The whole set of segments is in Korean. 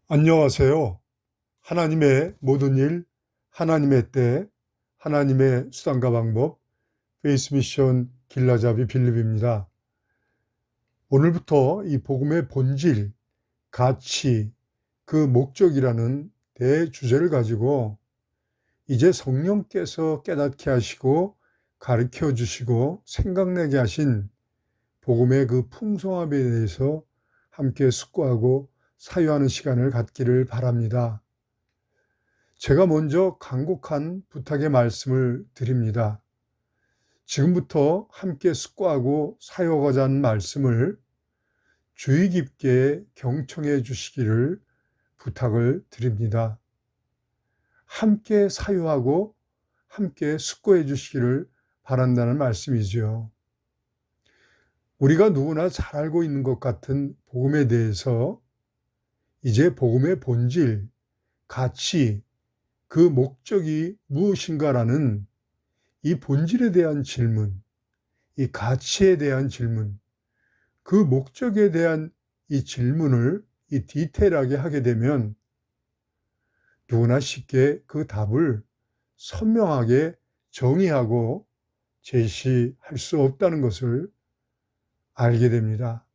안녕하세요. 하나님의 모든 일, 하나님의 때, 하나님의 수단과 방법, 페이스 미션 길라잡이 빌립입니다. 오늘부터 이 복음의 본질, 가치, 그 목적이라는 대주제를 가지고 이제 성령께서 깨닫게 하시고 가르쳐 주시고 생각내게 하신 복음의 그 풍성함에 대해서 함께 숙고하고 사유하는 시간을 갖기를 바랍니다. 제가 먼저 간곡한 부탁의 말씀을 드립니다. 지금부터 함께 숙고하고 사용하고자 하는 말씀을 주의 깊게 경청해 주시기를 부탁을 드립니다. 함께 사유하고 함께 숙고해 주시기를 바란다는 말씀이지요. 우리가 누구나 잘 알고 있는 것 같은 복음에 대해서 이제 복음의 본질, 가치, 그 목적이 무엇인가라는 이 본질에 대한 질문, 이 가치에 대한 질문, 그 목적에 대한 이 질문을 이 디테일하게 하게 되면 누구나 쉽게 그 답을 선명하게 정의하고 제시할 수 없다는 것을 알게 됩니다.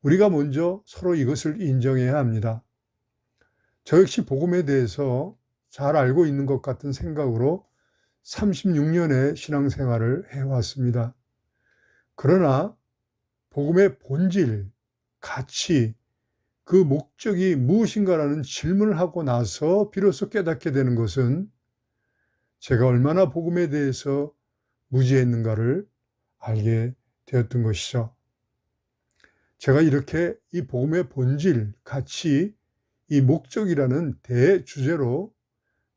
우리가 먼저 서로 이것을 인정해야 합니다. 저 역시 복음에 대해서 잘 알고 있는 것 같은 생각으로 36년의 신앙생활을 해왔습니다. 그러나 복음의 본질, 가치, 그 목적이 무엇인가라는 질문을 하고 나서 비로소 깨닫게 되는 것은 제가 얼마나 복음에 대해서 무지했는가를 알게 되었던 것이죠. 제가 이렇게 이 복음의 본질, 가치, 이 목적이라는 대주제로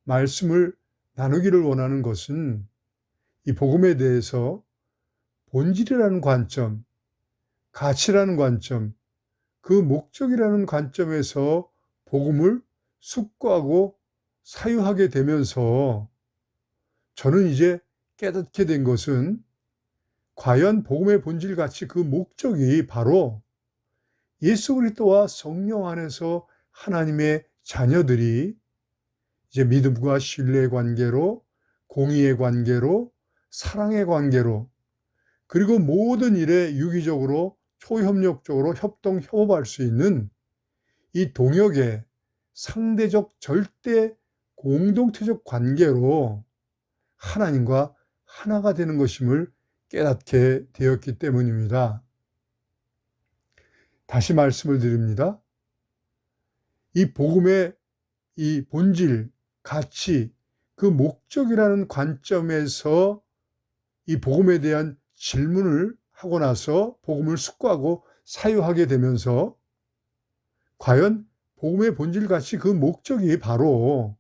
말씀을 나누기를 원하는 것은 이 복음에 대해서 본질이라는 관점, 가치라는 관점, 그 목적이라는 관점에서 복음을 숙고하고 사유하게 되면서 저는 이제 깨닫게 된 것은 과연 복음의 본질 가치 그 목적이 바로 예수 그리스도와 성령 안에서 하나님의 자녀들이 이제 믿음과 신뢰의 관계로, 공의의 관계로, 사랑의 관계로, 그리고 모든 일에 유기적으로 초협력적으로 협동 협업할 수 있는 이 동역의 상대적 절대 공동체적 관계로 하나님과 하나가 되는 것임을 깨닫게 되었기 때문입니다. 다시 말씀을 드립니다. 이 복음의 이 본질, 가치, 그 목적이라는 관점에서 이 복음에 대한 질문을 하고 나서 복음을 숙고하고 사유하게 되면서 과연 복음의 본질 가치 그 목적이 바로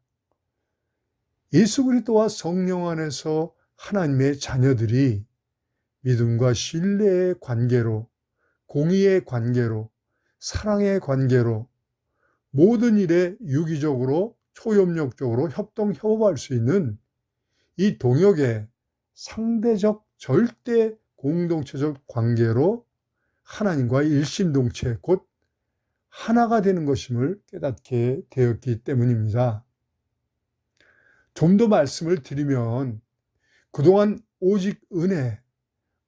예수 그리스도와 성령 안에서 하나님의 자녀들이 믿음과 신뢰의 관계로, 공의의 관계로, 사랑의 관계로 모든 일에 유기적으로 초협력적으로 협동 협업할 수 있는 이 동역의 상대적 절대 공동체적 관계로 하나님과 일심동체 곧 하나가 되는 것임을 깨닫게 되었기 때문입니다. 좀 더 말씀을 드리면 그동안 오직 은혜,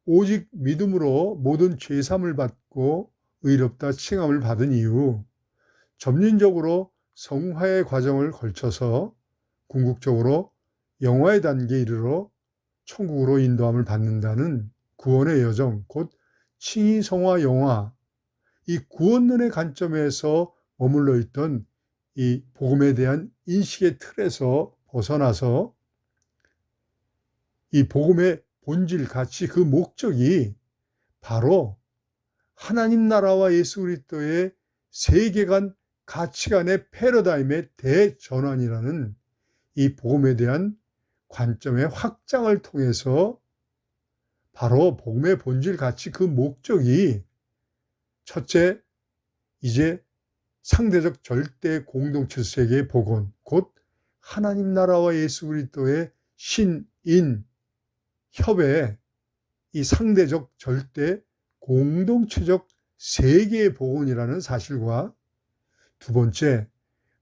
오직 믿음으로 모든 죄사함을 받고 의롭다 칭함을 받은 이후 점진적으로 성화의 과정을 걸쳐서 궁극적으로 영화의 단계에 이르러 천국으로 인도함을 받는다는 구원의 여정, 곧 칭의, 성화, 영화, 이 구원론의 관점에서 머물러 있던 이 복음에 대한 인식의 틀에서 벗어나서 이 복음의 본질, 가치, 그 목적이 바로 하나님 나라와 예수 그리스도의 세계관, 가치관의 패러다임의 대전환이라는 이 복음에 대한 관점의 확장을 통해서 바로 복음의 본질, 가치, 그 목적이 첫째, 이제 상대적 절대 공동체 세계의 복원, 곧 하나님 나라와 예수 그리스도의 신인 협의 이 상대적 절대 공동체적 세계의 복원이라는 사실과 두 번째,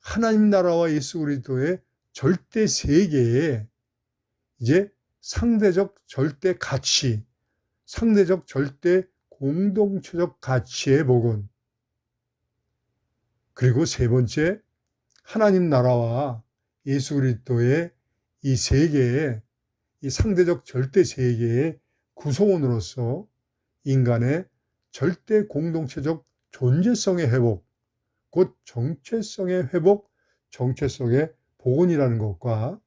하나님 나라와 예수 그리스도의 절대 세계에 이제 상대적 절대 가치, 상대적 절대 공동체적 가치의 복원. 그리고 세 번째, 하나님 나라와 예수 그리스도의 이 세계의 이 상대적 절대 세계의 구성원으로서 인간의 절대 공동체적 존재성의 회복, 곧 정체성의 회복, 정체성의 복원이라는 것과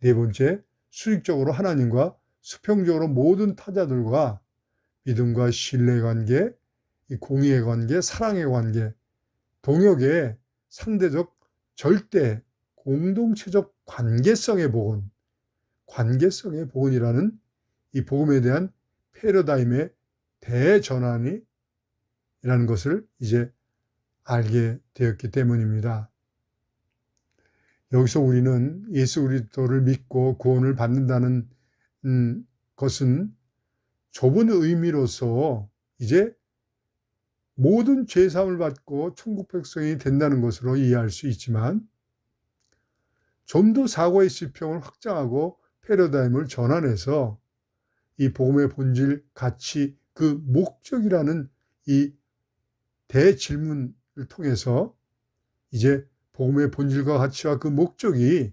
네 번째, 수직적으로 하나님과 수평적으로 모든 타자들과 믿음과 신뢰의 관계, 이 공의의 관계, 사랑의 관계, 동역의 상대적 절대 공동체적 관계성의 복원, 관계성의 복원이라는 이 복음에 대한 패러다임의 대전환이라는 것을 이제 알게 되었기 때문입니다. 여기서 우리는 예수 그리스도를 믿고 구원을 받는다는 것은 좁은 의미로서 이제 모든 죄사함을 받고 천국 백성이 된다는 것으로 이해할 수 있지만 좀 더 사고의 지평을 확장하고 패러다임을 전환해서 이 복음의 본질, 가치, 그 목적이라는 이 대질문을 통해서 이제 복음의 본질과 가치와 그 목적이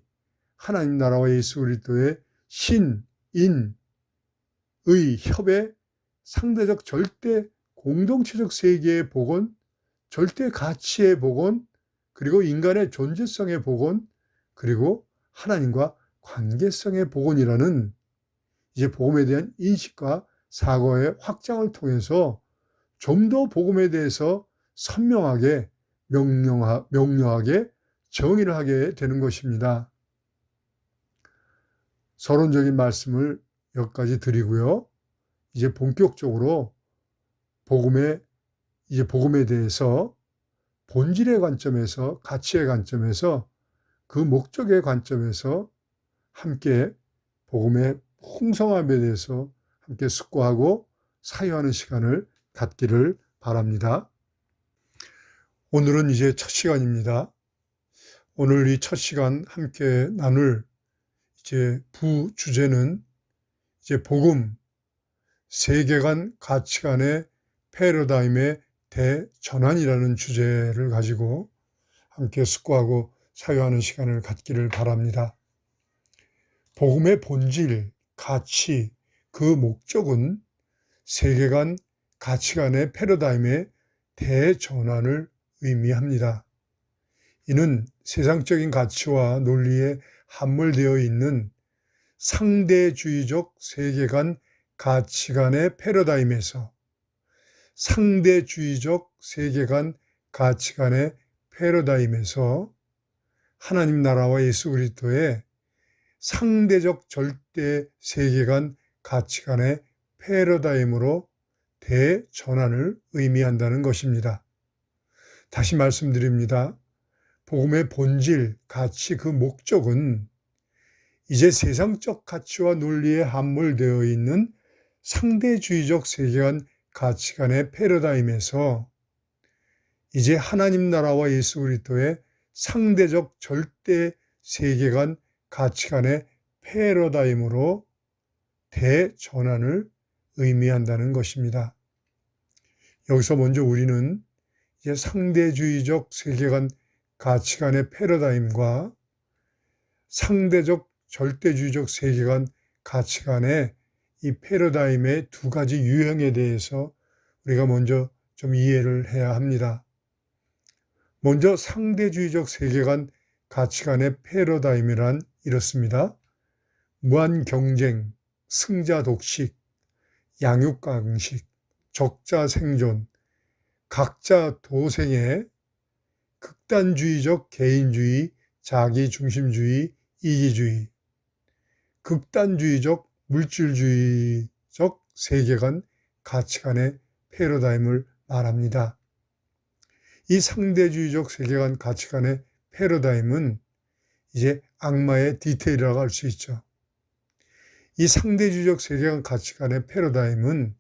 하나님 나라와 예수 그리스도의 신, 인, 의, 협의, 상대적 절대 공동체적 세계의 복원, 절대 가치의 복원, 그리고 인간의 존재성의 복원, 그리고 하나님과 관계성의 복원이라는 이제 복음에 대한 인식과 사고의 확장을 통해서 좀 더 복음에 대해서 선명하게 명료하게 정의를 하게 되는 것입니다. 서론적인 말씀을 여기까지 드리고요. 이제 본격적으로 복음에 대해서 본질의 관점에서, 가치의 관점에서, 그 목적의 관점에서 함께 복음의 풍성함에 대해서 함께 숙고하고 사유하는 시간을 갖기를 바랍니다. 오늘은 이제 첫 시간입니다. 오늘 이 첫 시간 함께 나눌 이제 부주제는 이제 복음, 세계관, 가치관의 패러다임의 대전환이라는 주제를 가지고 함께 숙고하고 사유하는 시간을 갖기를 바랍니다. 복음의 본질, 가치, 그 목적은 세계관, 가치관의 패러다임의 대전환을 의미합니다. 이는 세상적인 가치와 논리에 함몰되어 있는 상대주의적 세계관, 가치관의 패러다임에서 상대주의적 세계관, 가치관의 패러다임에서 하나님 나라와 예수 그리스도의 상대적 절대 세계관, 가치관의 패러다임으로 대전환을 의미한다는 것입니다. 다시 말씀드립니다. 복음의 본질, 가치, 그 목적은 이제 세상적 가치와 논리에 함몰되어 있는 상대주의적 세계관, 가치관의 패러다임에서 이제 하나님 나라와 예수 그리스도의 상대적 절대 세계관, 가치관의 패러다임으로 대전환을 의미한다는 것입니다. 여기서 먼저 우리는 이제 상대주의적 세계관, 가치관의 패러다임과 상대적 절대주의적 세계관, 가치관의 이 패러다임의 두 가지 유형에 대해서 우리가 먼저 좀 이해를 해야 합니다. 먼저 상대주의적 세계관, 가치관의 패러다임이란 이렇습니다. 무한 경쟁, 승자 독식, 양육강식, 적자 생존, 각자 도생의 극단주의적 개인주의, 자기중심주의, 이기주의, 극단주의적 물질주의적 세계관, 가치관의 패러다임을 말합니다. 이 상대주의적 세계관, 가치관의 패러다임은 이제 악마의 디테일이라고 할 수 있죠. 이 상대주의적 세계관, 가치관의 패러다임은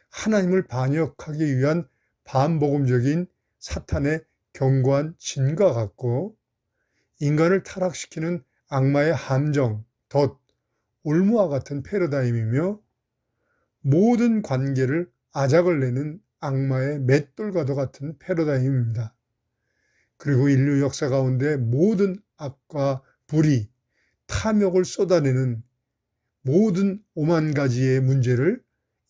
하나님을 반역하기 위한 반복음적인 사탄의 견고한 진과 같고 인간을 타락시키는 악마의 함정, 덫, 올무와 같은 패러다임이며 모든 관계를 아작을 내는 악마의 맷돌과도 같은 패러다임입니다. 그리고 인류 역사 가운데 모든 악과 불의, 탐욕을 쏟아내는 모든 오만 가지의 문제를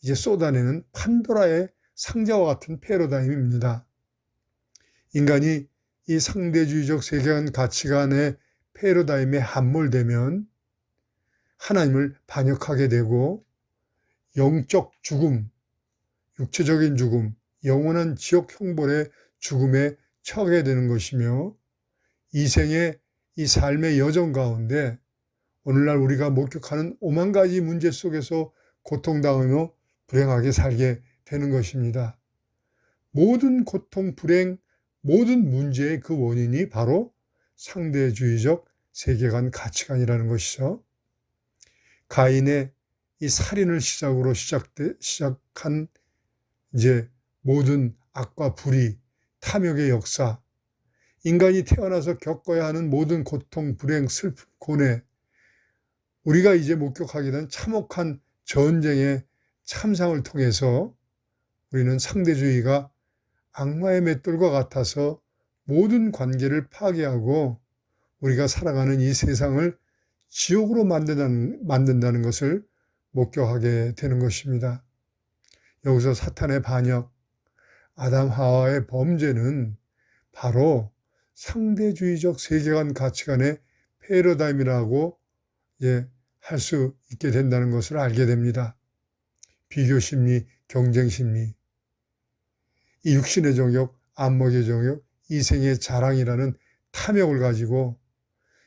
이제 쏟아내는 판도라의 상자와 같은 패러다임입니다. 인간이 이 상대주의적 세계관 가치관의 패러다임에 함몰되면 하나님을 반역하게 되고 영적 죽음, 육체적인 죽음, 영원한 지옥 형벌의 죽음에 처하게 되는 것이며 이 생의 이 삶의 여정 가운데 오늘날 우리가 목격하는 오만 가지 문제 속에서 고통당하며 불행하게 살게 되는 것입니다. 모든 고통, 불행, 모든 문제의 그 원인이 바로 상대주의적 세계관 가치관이라는 것이죠. 가인의 이 살인을 시작으로 시작한 이제 모든 악과 불의, 탐욕의 역사, 인간이 태어나서 겪어야 하는 모든 고통, 불행, 슬픔, 고뇌, 우리가 이제 목격하게 된 참혹한 전쟁의 참상을 통해서 우리는 상대주의가 악마의 맷돌과 같아서 모든 관계를 파괴하고 우리가 살아가는 이 세상을 지옥으로 만든다는 것을 목격하게 되는 것입니다. 여기서 사탄의 반역, 아담 하와의 범죄는 바로 상대주의적 세계관 가치관의 패러다임이라고 할 수 있게 된다는 것을 알게 됩니다. 비교심리, 경쟁심리, 이 육신의 정욕, 안목의 정욕, 이생의 자랑이라는 탐욕을 가지고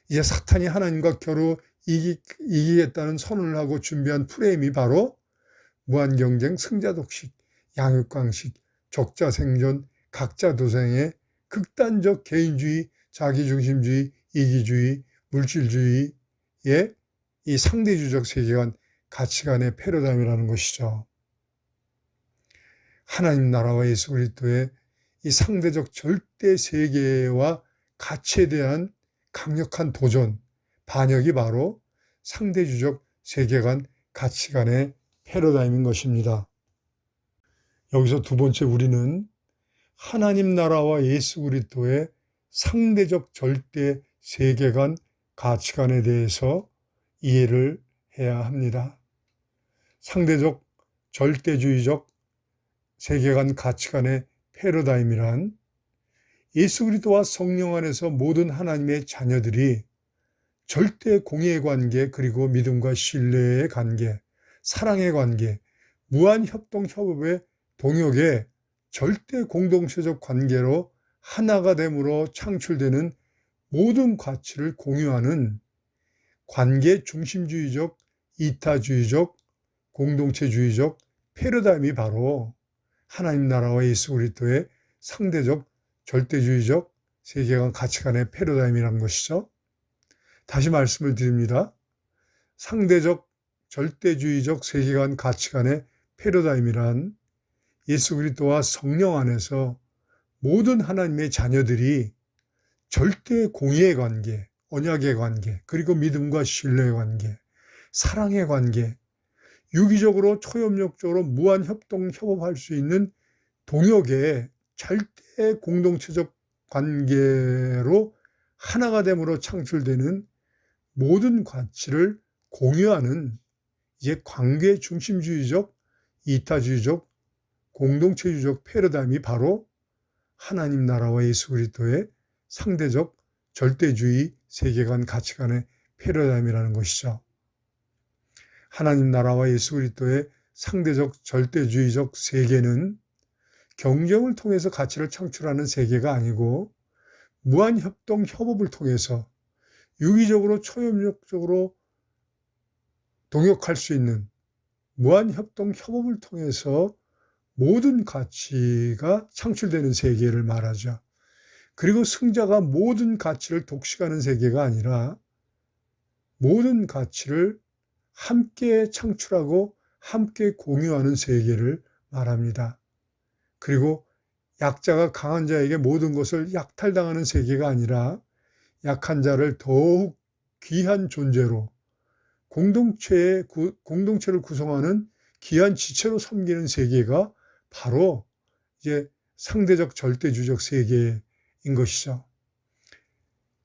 이제 사탄이 하나님과 겨루 이기겠다는 선언을 하고 준비한 프레임이 바로 무한경쟁, 승자독식, 양육강식, 적자생존, 각자도생의 극단적 개인주의, 자기중심주의, 이기주의, 물질주의의 이 상대주의적 세계관, 가치관의 패러다임이라는 것이죠. 하나님 나라와 예수 그리스도의 이 상대적 절대 세계와 가치에 대한 강력한 도전, 반역이 바로 상대주의적 세계관, 가치관의 패러다임인 것입니다. 여기서 두 번째 우리는 하나님 나라와 예수 그리스도의 상대적 절대 세계관, 가치관에 대해서 이해를 해야 합니다. 상대적 절대주의적 세계관, 가치관의 패러다임이란 예수 그리스도와 성령 안에서 모든 하나님의 자녀들이 절대 공의의 관계, 그리고 믿음과 신뢰의 관계, 사랑의 관계, 무한 협동 협업의 동역의 절대 공동체적 관계로 하나가 됨으로 창출되는 모든 가치를 공유하는 관계 중심주의적, 이타주의적, 공동체주의적 패러다임이 바로 하나님 나라와 예수 그리스도의 상대적 절대주의적 세계관 가치관의 패러다임이라는 것이죠. 다시 말씀을 드립니다. 상대적 절대주의적 세계관 가치관의 패러다임이란 예수 그리스도와 성령 안에서 모든 하나님의 자녀들이 절대 공의의 관계, 언약의 관계, 그리고 믿음과 신뢰의 관계, 사랑의 관계, 유기적으로 초협력적으로 무한 협동 협업할 수 있는 동역의 절대 공동체적 관계로 하나가 됨으로 창출되는 모든 가치를 공유하는 이제 관계 중심주의적, 이타주의적, 공동체주의적 패러다임이 바로 하나님 나라와 예수 그리스도의 상대적 절대주의 세계관 가치관의 패러다임이라는 것이죠. 하나님 나라와 예수 그리스도의 상대적 절대주의적 세계는 경쟁을 통해서 가치를 창출하는 세계가 아니고 무한 협동 협업을 통해서 유기적으로 초협력적으로 동역할 수 있는 무한 협동 협업을 통해서 모든 가치가 창출되는 세계를 말하죠. 그리고 승자가 모든 가치를 독식하는 세계가 아니라 모든 가치를 함께 창출하고 함께 공유하는 세계를 말합니다. 그리고 약자가 강한 자에게 모든 것을 약탈당하는 세계가 아니라 약한 자를 더욱 귀한 존재로 공동체를 구성하는 귀한 지체로 섬기는 세계가 바로 이제 상대적 절대주적 세계인 것이죠.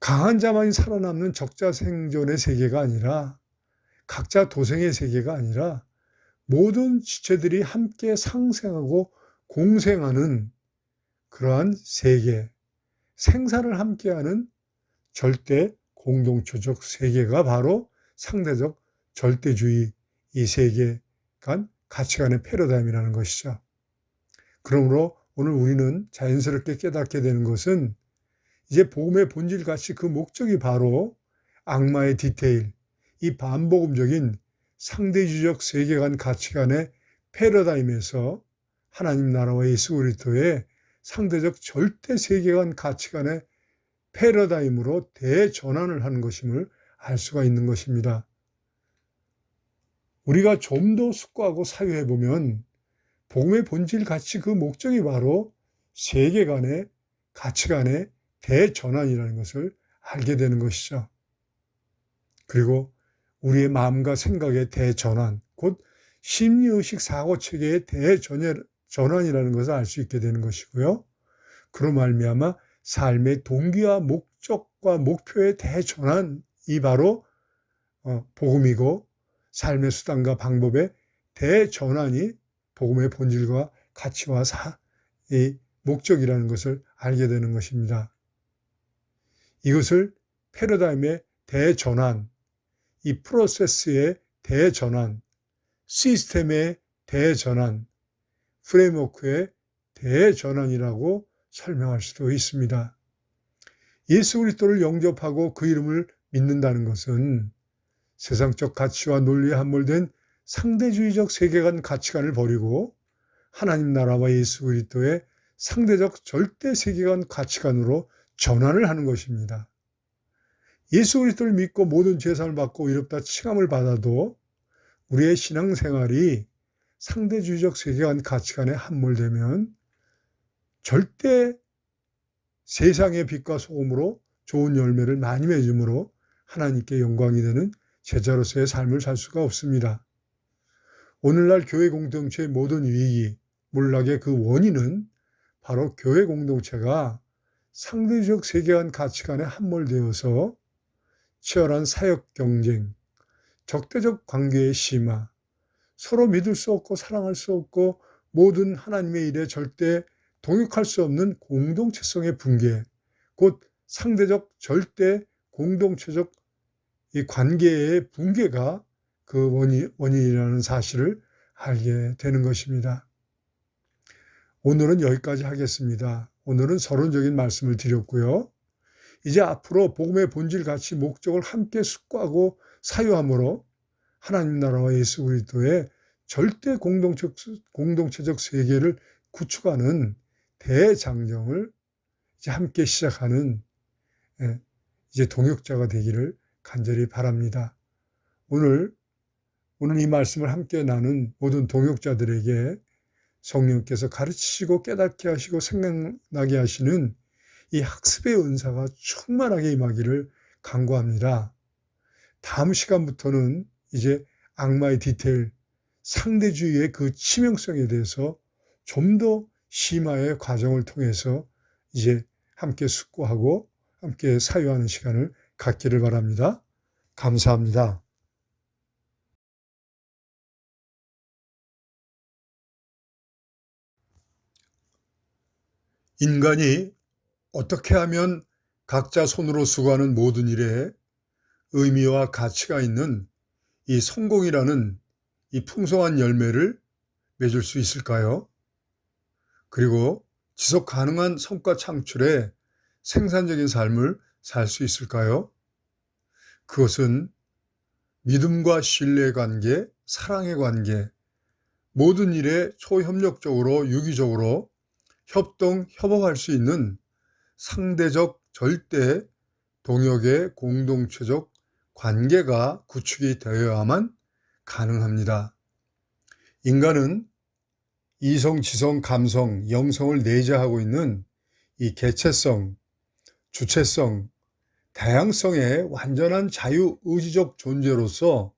강한 자만이 살아남는 적자 생존의 세계가 아니라 각자 도생의 세계가 아니라 모든 지체들이 함께 상생하고 공생하는 그러한 세계, 생사를 함께하는 절대 공동체적 세계가 바로 상대적 절대주의 이 세계 간 가치관의 패러다임이라는 것이죠. 그러므로 오늘 우리는 자연스럽게 깨닫게 되는 것은 이제 복음의 본질같이 그 목적이 바로 악마의 디테일, 이 반복음적인 상대주의적 세계관 가치관의 패러다임에서 하나님 나라와 예수 그리스도의 상대적 절대 세계관 가치관의 패러다임으로 대전환을 하는 것임을 알 수가 있는 것입니다. 우리가 좀 더 숙고하고 사유해 보면 복음의 본질 가치 그 목적이 바로 세계관의 가치관의 대전환이라는 것을 알게 되는 것이죠. 그리고 우리의 마음과 생각의 대전환, 곧 심리의식 사고체계의 대전환이라는 것을 알 수 있게 되는 것이고요. 그로 말미암아 삶의 동기와 목적과 목표의 대전환이 바로 복음이고 삶의 수단과 방법의 대전환이 복음의 본질과 가치와 이 목적이라는 것을 알게 되는 것입니다. 이것을 패러다임의 대전환, 이 프로세스의 대전환, 시스템의 대전환, 프레임워크의 대전환이라고 설명할 수도 있습니다. 예수 그리스도를 영접하고 그 이름을 믿는다는 것은 세상적 가치와 논리에 함몰된 상대주의적 세계관 가치관을 버리고 하나님 나라와 예수 그리스도의 상대적 절대 세계관 가치관으로 전환을 하는 것입니다. 예수 그리스도를 믿고 모든 죄사함을 받고 의롭다 칭함을 받아도 우리의 신앙생활이 상대주의적 세계관 가치관에 함몰되면 절대 세상의 빛과 소금으로 좋은 열매를 많이 맺음으로 하나님께 영광이 되는 제자로서의 삶을 살 수가 없습니다. 오늘날 교회 공동체의 모든 위기, 몰락의 그 원인은 바로 교회 공동체가 상대적 세계관 가치관에 함몰되어서 치열한 사역 경쟁, 적대적 관계의 심화, 서로 믿을 수 없고 사랑할 수 없고 모든 하나님의 일에 절대 동역할 수 없는 공동체성의 붕괴, 곧 상대적 절대 공동체적 이 관계의 붕괴가 그 원인이라는 사실을 알게 되는 것입니다. 오늘은 여기까지 하겠습니다. 오늘은 서론적인 말씀을 드렸고요. 이제 앞으로 복음의 본질 가치 목적을 함께 숙고하고 사유함으로 하나님 나라와 예수 그리스도의 절대 공동체적 세계를 구축하는 대장정을 이제 함께 시작하는 이제 동역자가 되기를 간절히 바랍니다. 오늘 이 말씀을 함께 나눈 모든 동역자들에게 성령께서 가르치시고 깨닫게 하시고 생각나게 하시는 이 학습의 은사가 충만하게 임하기를 간구합니다. 다음 시간부터는 이제 악마의 디테일, 상대주의의 그 치명성에 대해서 좀 더 심화의 과정을 통해서 이제 함께 숙고하고 함께 사유하는 시간을 갖기를 바랍니다. 감사합니다. 인간이 어떻게 하면 각자 손으로 수고하는 모든 일에 의미와 가치가 있는 이 성공이라는 이 풍성한 열매를 맺을 수 있을까요? 그리고 지속 가능한 성과 창출에 생산적인 삶을 살 수 있을까요? 그것은 믿음과 신뢰의 관계, 사랑의 관계, 모든 일에 초협력적으로 유기적으로 협동협업할 수 있는 상대적 절대 동역의 공동체적 관계가 구축이 되어야만 가능합니다. 인간은 이성, 지성, 감성, 영성을 내재하고 있는 이 개체성, 주체성, 다양성의 완전한 자유의지적 존재로서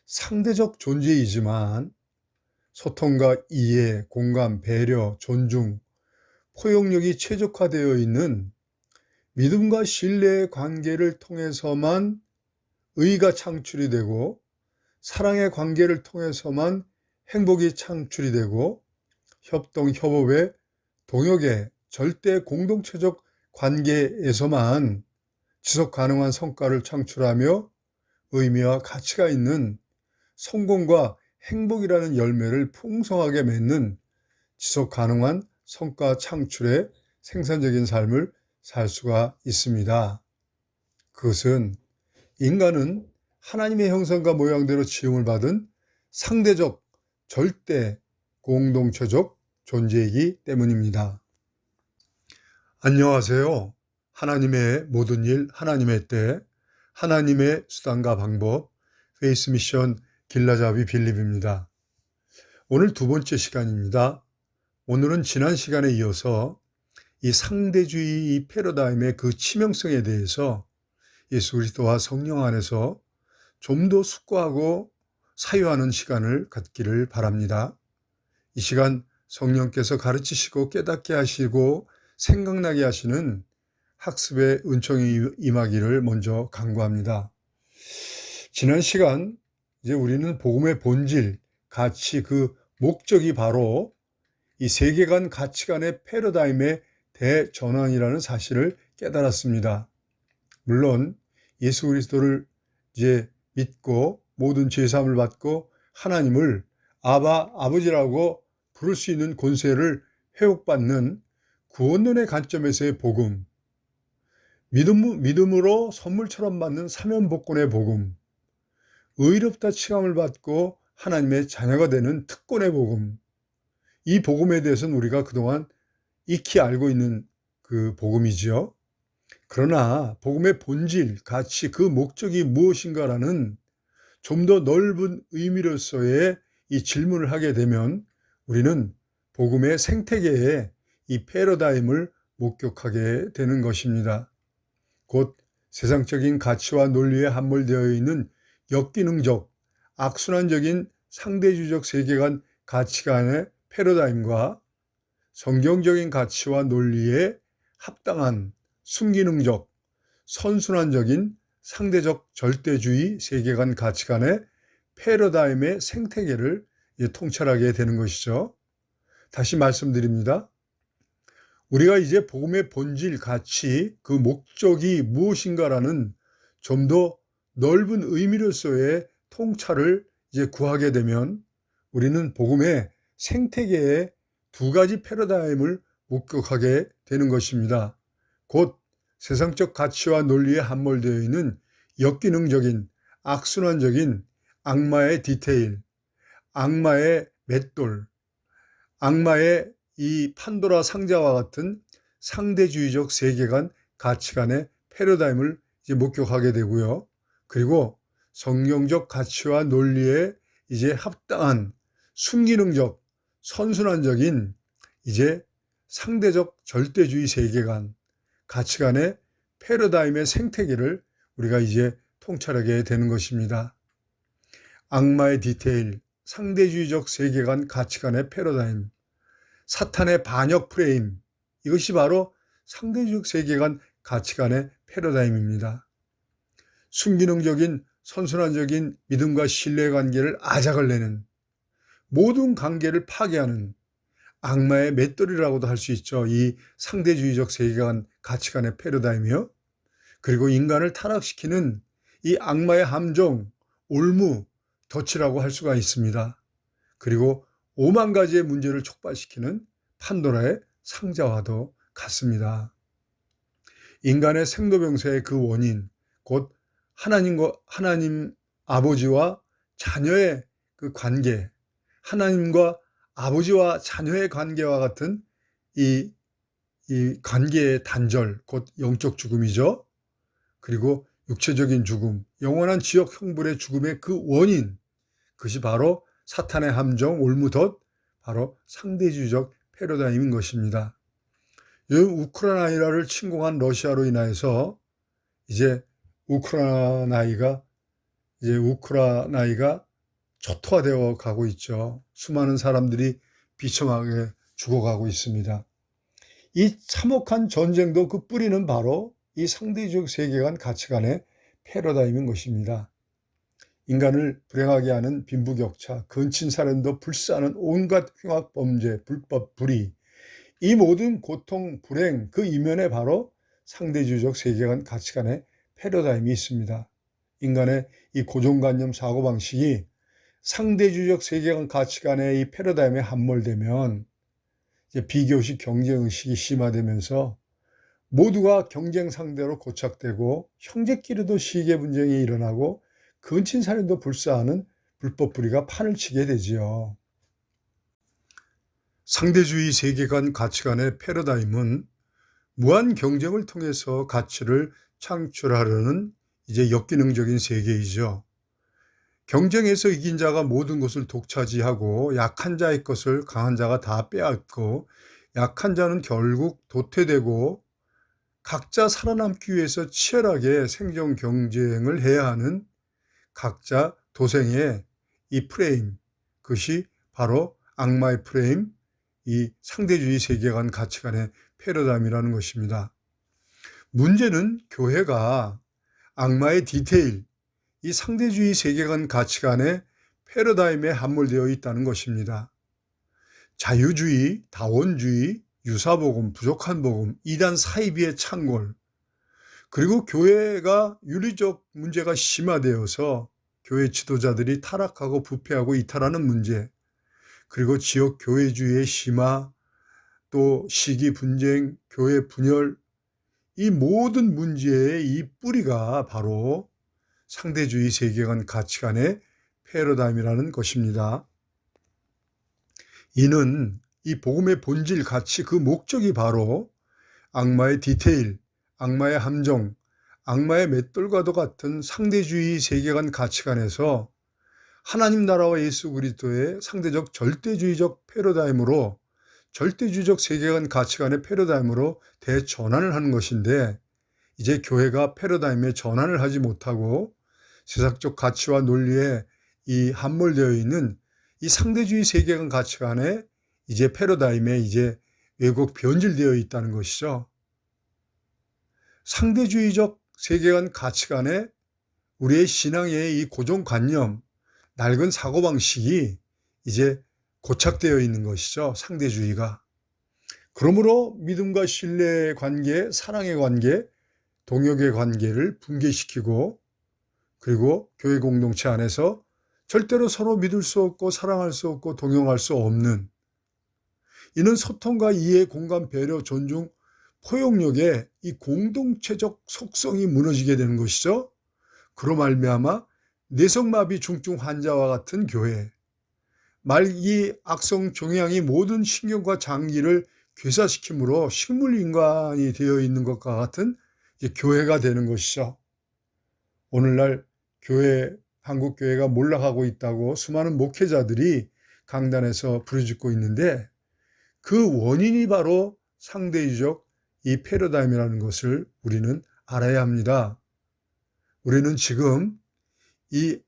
상대적 존재이지만 소통과 이해, 공감, 배려, 존중, 포용력이 최적화되어 있는 믿음과 신뢰의 관계를 통해서만 의가 창출이 되고 사랑의 관계를 통해서만 행복이 창출이 되고 협동, 협업의 동역의 절대 공동체적 관계에서만 지속 가능한 성과를 창출하며 의미와 가치가 있는 성공과 행복이라는 열매를 풍성하게 맺는 지속 가능한 성과 창출의 생산적인 삶을 살 수가 있습니다. 그것은 인간은 하나님의 형상과 모양대로 지음을 받은 상대적, 절대, 공동체적 존재이기 때문입니다. 안녕하세요. 하나님의 모든 일, 하나님의 때, 하나님의 수단과 방법, 페이스 미션 길라잡이 빌립입니다. 오늘 두 번째 시간입니다. 오늘은 지난 시간에 이어서 이 상대주의 이 패러다임의 그 치명성에 대해서 예수 그리스도와 성령 안에서 좀 더 숙고하고 사유하는 시간을 갖기를 바랍니다. 이 시간 성령께서 가르치시고 깨닫게 하시고 생각나게 하시는 학습의 은총이 임하기를 먼저 간구합니다. 지난 시간 이제 우리는 복음의 본질, 가치, 그 목적이 바로 이 세계관 가치관의 패러다임의 대전환이라는 사실을 깨달았습니다. 물론 예수 그리스도를 이제 믿고 모든 죄사함을 받고 하나님을 아버지라고 부를 수 있는 권세를 회복받는 구원론의 관점에서의 복음, 믿음으로 선물처럼 받는 사면복권의 복음, 의롭다 칭함을 받고 하나님의 자녀가 되는 특권의 복음, 이 복음에 대해서는 우리가 그동안 익히 알고 있는 그 복음이지요. 그러나 복음의 본질, 가치, 그 목적이 무엇인가라는 좀 더 넓은 의미로서의 이 질문을 하게 되면 우리는 복음의 생태계에 이 패러다임을 목격하게 되는 것입니다. 곧 세상적인 가치와 논리에 함몰되어 있는 역기능적, 악순환적인 상대주의적 세계관 가치관의 패러다임과 성경적인 가치와 논리에 합당한 순기능적, 선순환적인 상대적 절대주의 세계관 가치관의 패러다임의 생태계를 통찰하게 되는 것이죠. 다시 말씀드립니다. 우리가 이제 복음의 본질, 가치, 그 목적이 무엇인가라는 좀 더 넓은 의미로서의 통찰을 이제 구하게 되면 우리는 복음의 생태계의 두 가지 패러다임을 목격하게 되는 것입니다. 곧 세상적 가치와 논리에 함몰되어 있는 역기능적인, 악순환적인 악마의 디테일, 악마의 맷돌, 악마의 이 판도라 상자와 같은 상대주의적 세계관, 가치관의 패러다임을 이제 목격하게 되고요. 그리고 성경적 가치와 논리에 이제 합당한 순기능적, 선순환적인 이제 상대적 절대주의 세계관, 가치관의 패러다임의 생태계를 우리가 이제 통찰하게 되는 것입니다. 악마의 디테일, 상대주의적 세계관, 가치관의 패러다임, 사탄의 반역 프레임, 이것이 바로 상대주의적 세계관, 가치관의 패러다임입니다. 순기능적인 선순환적인 믿음과 신뢰 관계를 아작을 내는, 모든 관계를 파괴하는 악마의 맷돌이라고도 할 수 있죠. 이 상대주의적 세계관, 가치관의 패러다임이요. 그리고 인간을 타락시키는 이 악마의 함정, 올무, 덫이라고 할 수가 있습니다. 그리고 5만 가지의 문제를 촉발시키는 판도라의 상자와도 같습니다. 인간의 생로병사의 그 원인, 곧 하나님 아버지와 자녀의 그 관계, 하나님과 아버지와 자녀의 관계와 같은 이 관계의 단절, 곧 영적 죽음이죠. 그리고 육체적인 죽음, 영원한 지옥 형벌의 죽음의 그 원인, 그것이 바로 사탄의 함정, 올무덧, 바로 상대주의적 패러다임인 것입니다. 요즘 우크라이나를 침공한 러시아로 인하여서 이제 우크라이나가 초토화되어 가고 있죠. 수많은 사람들이 비참하게 죽어가고 있습니다. 이 참혹한 전쟁도 그 뿌리는 바로 이 상대주의적 세계관 가치관의 패러다임인 것입니다. 인간을 불행하게 하는 빈부격차, 근친살인도 불사하는 온갖 흉악 범죄, 불법, 불의, 이 모든 고통, 불행 그 이면에 바로 상대주의적 세계관 가치관의 패러다임이 있습니다. 인간의 이 고정관념 사고방식이 상대주의적 세계관 가치관의 이 패러다임에 함몰되면 이제 비교의식 경쟁의식이 심화되면서 모두가 경쟁 상대로 고착되고 형제끼리도 시계 분쟁이 일어나고 근친살인도 불사하는 불법 불의가 판을 치게 되지요. 상대주의 세계관 가치관의 패러다임은 무한 경쟁을 통해서 가치를 창출하려는 이제 역기능적인 세계이죠. 경쟁에서 이긴 자가 모든 것을 독차지하고 약한 자의 것을 강한 자가 다 빼앗고 약한 자는 결국 도태되고 각자 살아남기 위해서 치열하게 생존 경쟁을 해야 하는 각자 도생의 이 프레임, 그것이 바로 악마의 프레임, 이 상대주의 세계관 가치관의 패러다임이라는 것입니다. 문제는 교회가 악마의 디테일, 이 상대주의 세계관 가치관의 패러다임에 함몰되어 있다는 것입니다. 자유주의, 다원주의, 유사복음, 부족한 복음, 이단 사이비의 창궐, 그리고 교회가 윤리적 문제가 심화되어서 교회 지도자들이 타락하고 부패하고 이탈하는 문제, 그리고 지역 교회주의의 심화, 또 시기 분쟁, 교회 분열, 이 모든 문제의 이 뿌리가 바로 상대주의 세계관 가치관의 패러다임이라는 것입니다. 이는 이 복음의 본질 가치 그 목적이 바로 악마의 디테일, 악마의 함정, 악마의 맷돌과도 같은 상대주의 세계관 가치관에서 하나님 나라와 예수 그리스도의 상대적 절대주의적 패러다임으로 절대주의적 세계관 가치관의 패러다임으로 대전환을 하는 것인데 이제 교회가 패러다임에 전환을 하지 못하고 세상적 가치와 논리에 이 함몰되어 있는 이 상대주의 세계관 가치관에 이제 패러다임에 이제 왜곡 변질되어 있다는 것이죠. 상대주의적 세계관 가치관에 우리의 신앙의 이 고정관념, 낡은 사고방식이 이제 고착되어 있는 것이죠. 상대주의가. 그러므로 믿음과 신뢰의 관계, 사랑의 관계, 동역의 관계를 붕괴시키고 그리고 교회 공동체 안에서 절대로 서로 믿을 수 없고 사랑할 수 없고 동용할 수 없는, 이는 소통과 이해, 공감, 배려, 존중, 포용력의 이 공동체적 속성이 무너지게 되는 것이죠. 그로 말미암아 뇌성마비 중증 환자와 같은 교회, 말기 악성 종양이 모든 신경과 장기를 괴사시키므로 식물인간이 되어 있는 것과 같은 교회가 되는 것이죠. 오늘날 교회, 한국교회가 몰락하고 있다고 수많은 목회자들이 강단에서 부르짖고 있는데 그 원인이 바로 상대주의적 이 패러다임이라는 것을 우리는 알아야 합니다. 우리는 지금 이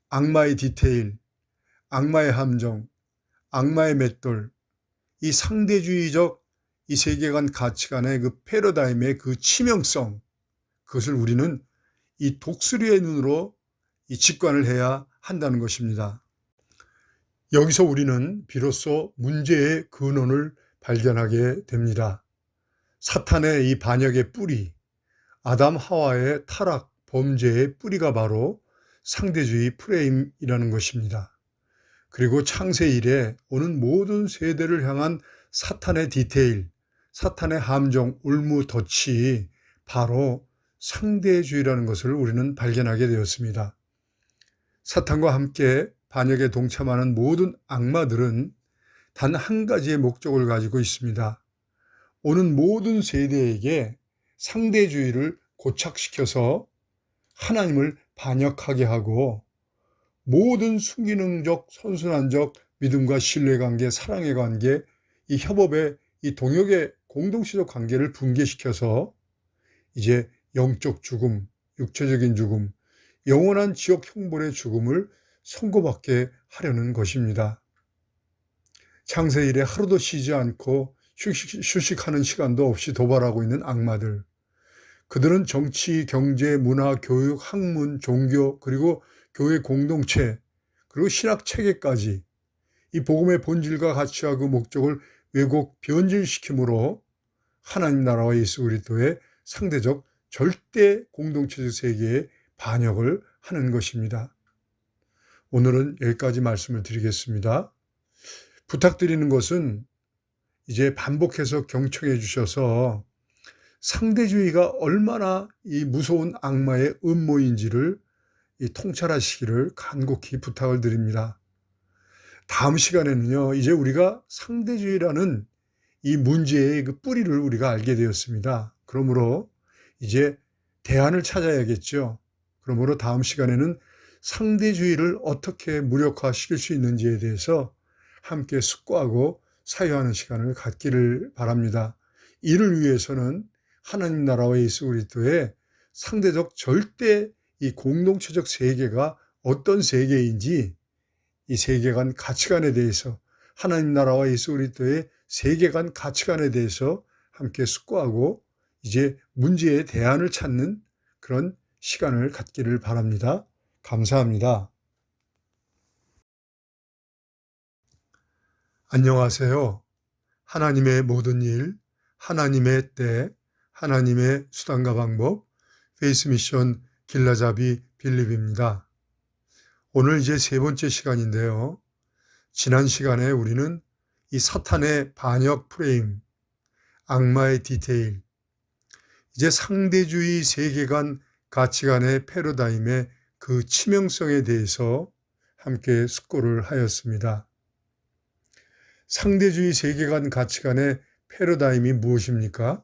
악마의 디테일, 악마의 함정, 악마의 맷돌, 이 상대주의적 이 세계관 가치관의 그 패러다임의 그 치명성, 그것을 우리는 이 독수리의 눈으로 이 직관을 해야 한다는 것입니다. 여기서 우리는 비로소 문제의 근원을 발견하게 됩니다. 사탄의 이 반역의 뿌리, 아담 하와의 타락, 범죄의 뿌리가 바로 상대주의 프레임이라는 것입니다. 그리고 창세 이래 오는 모든 세대를 향한 사탄의 디테일, 사탄의 함정, 울무, 덫이 바로 상대주의라는 것을 우리는 발견하게 되었습니다. 사탄과 함께 반역에 동참하는 모든 악마들은 단 한 가지의 목적을 가지고 있습니다. 오는 모든 세대에게 상대주의를 고착시켜서 하나님을 반역하게 하고 모든 순기능적, 선순환적 믿음과 신뢰관계, 사랑의 관계, 이 협업의 이 동역의 공동체적 관계를 붕괴시켜서 이제 영적 죽음, 육체적인 죽음, 영원한 지옥 형벌의 죽음을 선고받게 하려는 것입니다. 창세 이래 하루도 쉬지 않고 휴식하는 시간도 없이 도발하고 있는 악마들. 그들은 정치, 경제, 문화, 교육, 학문, 종교, 그리고 교회 공동체, 그리고 신학 체계까지 이 복음의 본질과 가치와 그 목적을 왜곡 변질시키므로 하나님 나라와 예수 그리스도의 상대적 절대 공동체적 세계에 반역을 하는 것입니다. 오늘은 여기까지 말씀을 드리겠습니다. 부탁드리는 것은 이제 반복해서 경청해 주셔서 상대주의가 얼마나 이 무서운 악마의 음모인지를 통찰하시기를 간곡히 부탁을 드립니다. 다음 시간에는요, 이제 우리가 상대주의라는 이 문제의 그 뿌리를 우리가 알게 되었습니다. 그러므로 이제 대안을 찾아야겠죠. 그러므로 다음 시간에는 상대주의를 어떻게 무력화시킬 수 있는지에 대해서 함께 숙고하고 사유하는 시간을 갖기를 바랍니다. 이를 위해서는 하나님 나라와 예수 그리스도의 상대적 절대 이 공동체적 세계가 어떤 세계인지 이 세계관 가치관에 대해서 하나님 나라와 예수 그리스도의 세계관 가치관에 대해서 함께 숙고하고 이제 문제의 대안을 찾는 그런 시간을 갖기를 바랍니다. 감사합니다. 안녕하세요. 하나님의 모든 일, 하나님의 때, 하나님의 수단과 방법, 페이스 미션 길라잡이 빌립입니다. 오늘 이제 세 번째 시간인데요. 지난 시간에 우리는 이 사탄의 반역 프레임, 악마의 디테일, 이제 상대주의 세계관 가치관의 패러다임의 그 치명성에 대해서 함께 숙고를 하였습니다. 상대주의 세계관 가치관의 패러다임이 무엇입니까?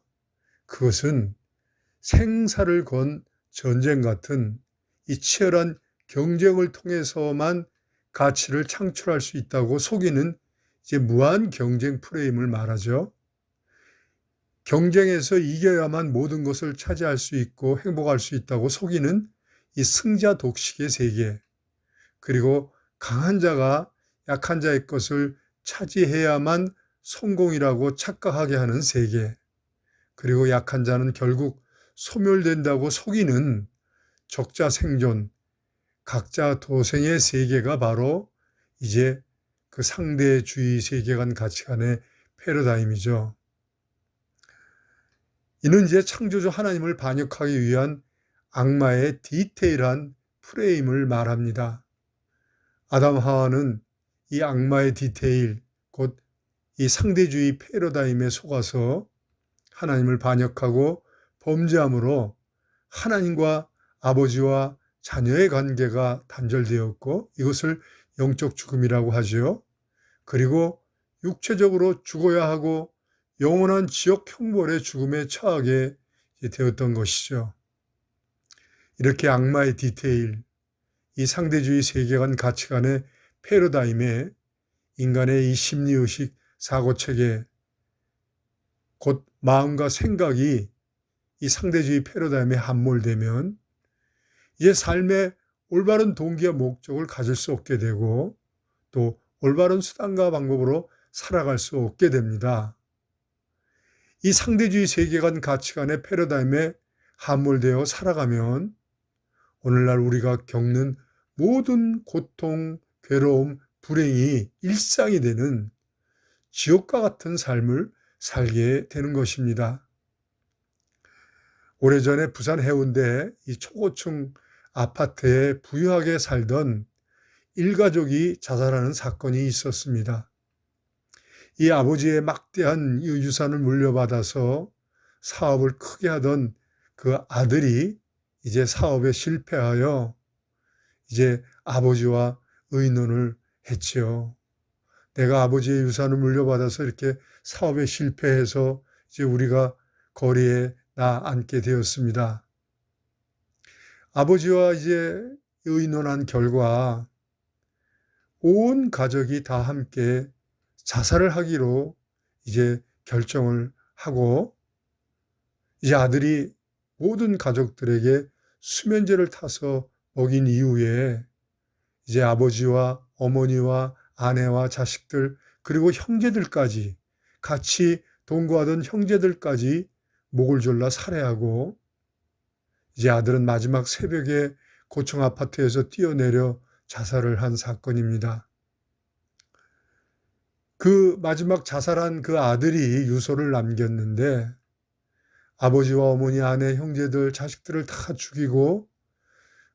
그것은 생사를 건 전쟁 같은 이 치열한 경쟁을 통해서만 가치를 창출할 수 있다고 속이는 이제 무한 경쟁 프레임을 말하죠. 경쟁에서 이겨야만 모든 것을 차지할 수 있고 행복할 수 있다고 속이는 이 승자 독식의 세계, 그리고 강한 자가 약한 자의 것을 차지해야만 성공이라고 착각하게 하는 세계, 그리고 약한 자는 결국 소멸된다고 속이는 적자 생존, 각자 도생의 세계가 바로 이제 그 상대주의 세계관 가치관의 패러다임이죠. 이는 이제 창조주 하나님을 반역하기 위한 악마의 디테일한 프레임을 말합니다. 아담 하와는 이 악마의 디테일, 곧 이 상대주의 패러다임에 속아서 하나님을 반역하고 범죄함으로 하나님과 아버지와 자녀의 관계가 단절되었고 이것을 영적 죽음이라고 하죠. 그리고 육체적으로 죽어야 하고 영원한 지옥 형벌의 죽음에 처하게 되었던 것이죠. 이렇게 악마의 디테일, 이 상대주의 세계관 가치관의 패러다임에 인간의 이 심리의식, 사고체계, 곧 마음과 생각이 이 상대주의 패러다임에 함몰되면 이제 삶의 올바른 동기와 목적을 가질 수 없게 되고 또 올바른 수단과 방법으로 살아갈 수 없게 됩니다. 이 상대주의 세계관 가치관의 패러다임에 함몰되어 살아가면 오늘날 우리가 겪는 모든 고통, 괴로움, 불행이 일상이 되는 지옥과 같은 삶을 살게 되는 것입니다. 오래전에 부산 해운대 이 초고층 아파트에 부유하게 살던 일가족이 자살하는 사건이 있었습니다. 이 아버지의 막대한 유산을 물려받아서 사업을 크게 하던 그 아들이 이제 사업에 실패하여 이제 아버지와 의논을 했지요. 내가 아버지의 유산을 물려받아서 이렇게 사업에 실패해서 이제 우리가 거리에 앉게 되었습니다. 아버지와 이제 의논한 결과 온 가족이 다 함께 자살을 하기로 이제 결정을 하고, 이제 아들이 모든 가족들에게 수면제를 타서 먹인 이후에 이제 아버지와 어머니와 아내와 자식들 그리고 형제들까지, 같이 동거하던 형제들까지 목을 졸라 살해하고, 이제 아들은 마지막 새벽에 고층 아파트에서 뛰어내려 자살을 한 사건입니다. 그 마지막 자살한 그 아들이 유서를 남겼는데, 아버지와 어머니, 아내, 형제들, 자식들을 다 죽이고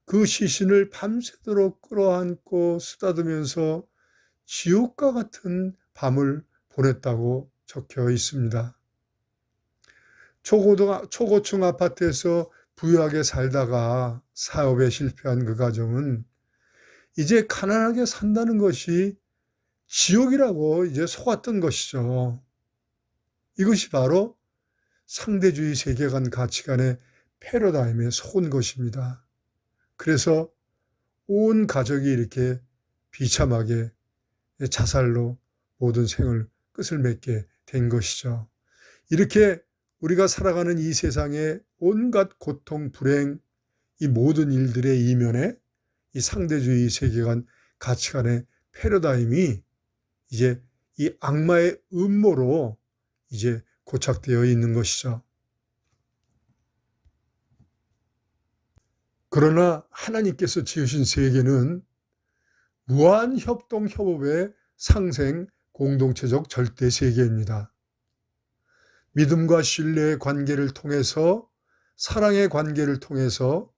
그 시신을 밤새도록 끌어안고 쓰다듬으면서 지옥과 같은 밤을 보냈다고 적혀 있습니다. 초고층 아파트에서 부유하게 살다가 사업에 실패한 그 가정은 이제 가난하게 산다는 것이 지옥이라고 이제 속았던 것이죠. 이것이 바로 상대주의 세계관 가치관의 패러다임에 속은 것입니다. 그래서 온 가족이 이렇게 비참하게 자살로 모든 생을 끝을 맺게 된 것이죠. 이렇게 우리가 살아가는 이 세상의 온갖 고통, 불행, 이 모든 일들의 이면에 이 상대주의 세계관 가치관의 패러다임이 이제 이 악마의 음모로 이제 고착되어 있는 것이죠. 그러나 하나님께서 지으신 세계는 무한 협동 협업의 상생 공동체적 절대 세계입니다. 믿음과 신뢰의 관계를 통해서, 사랑의 관계를 통해서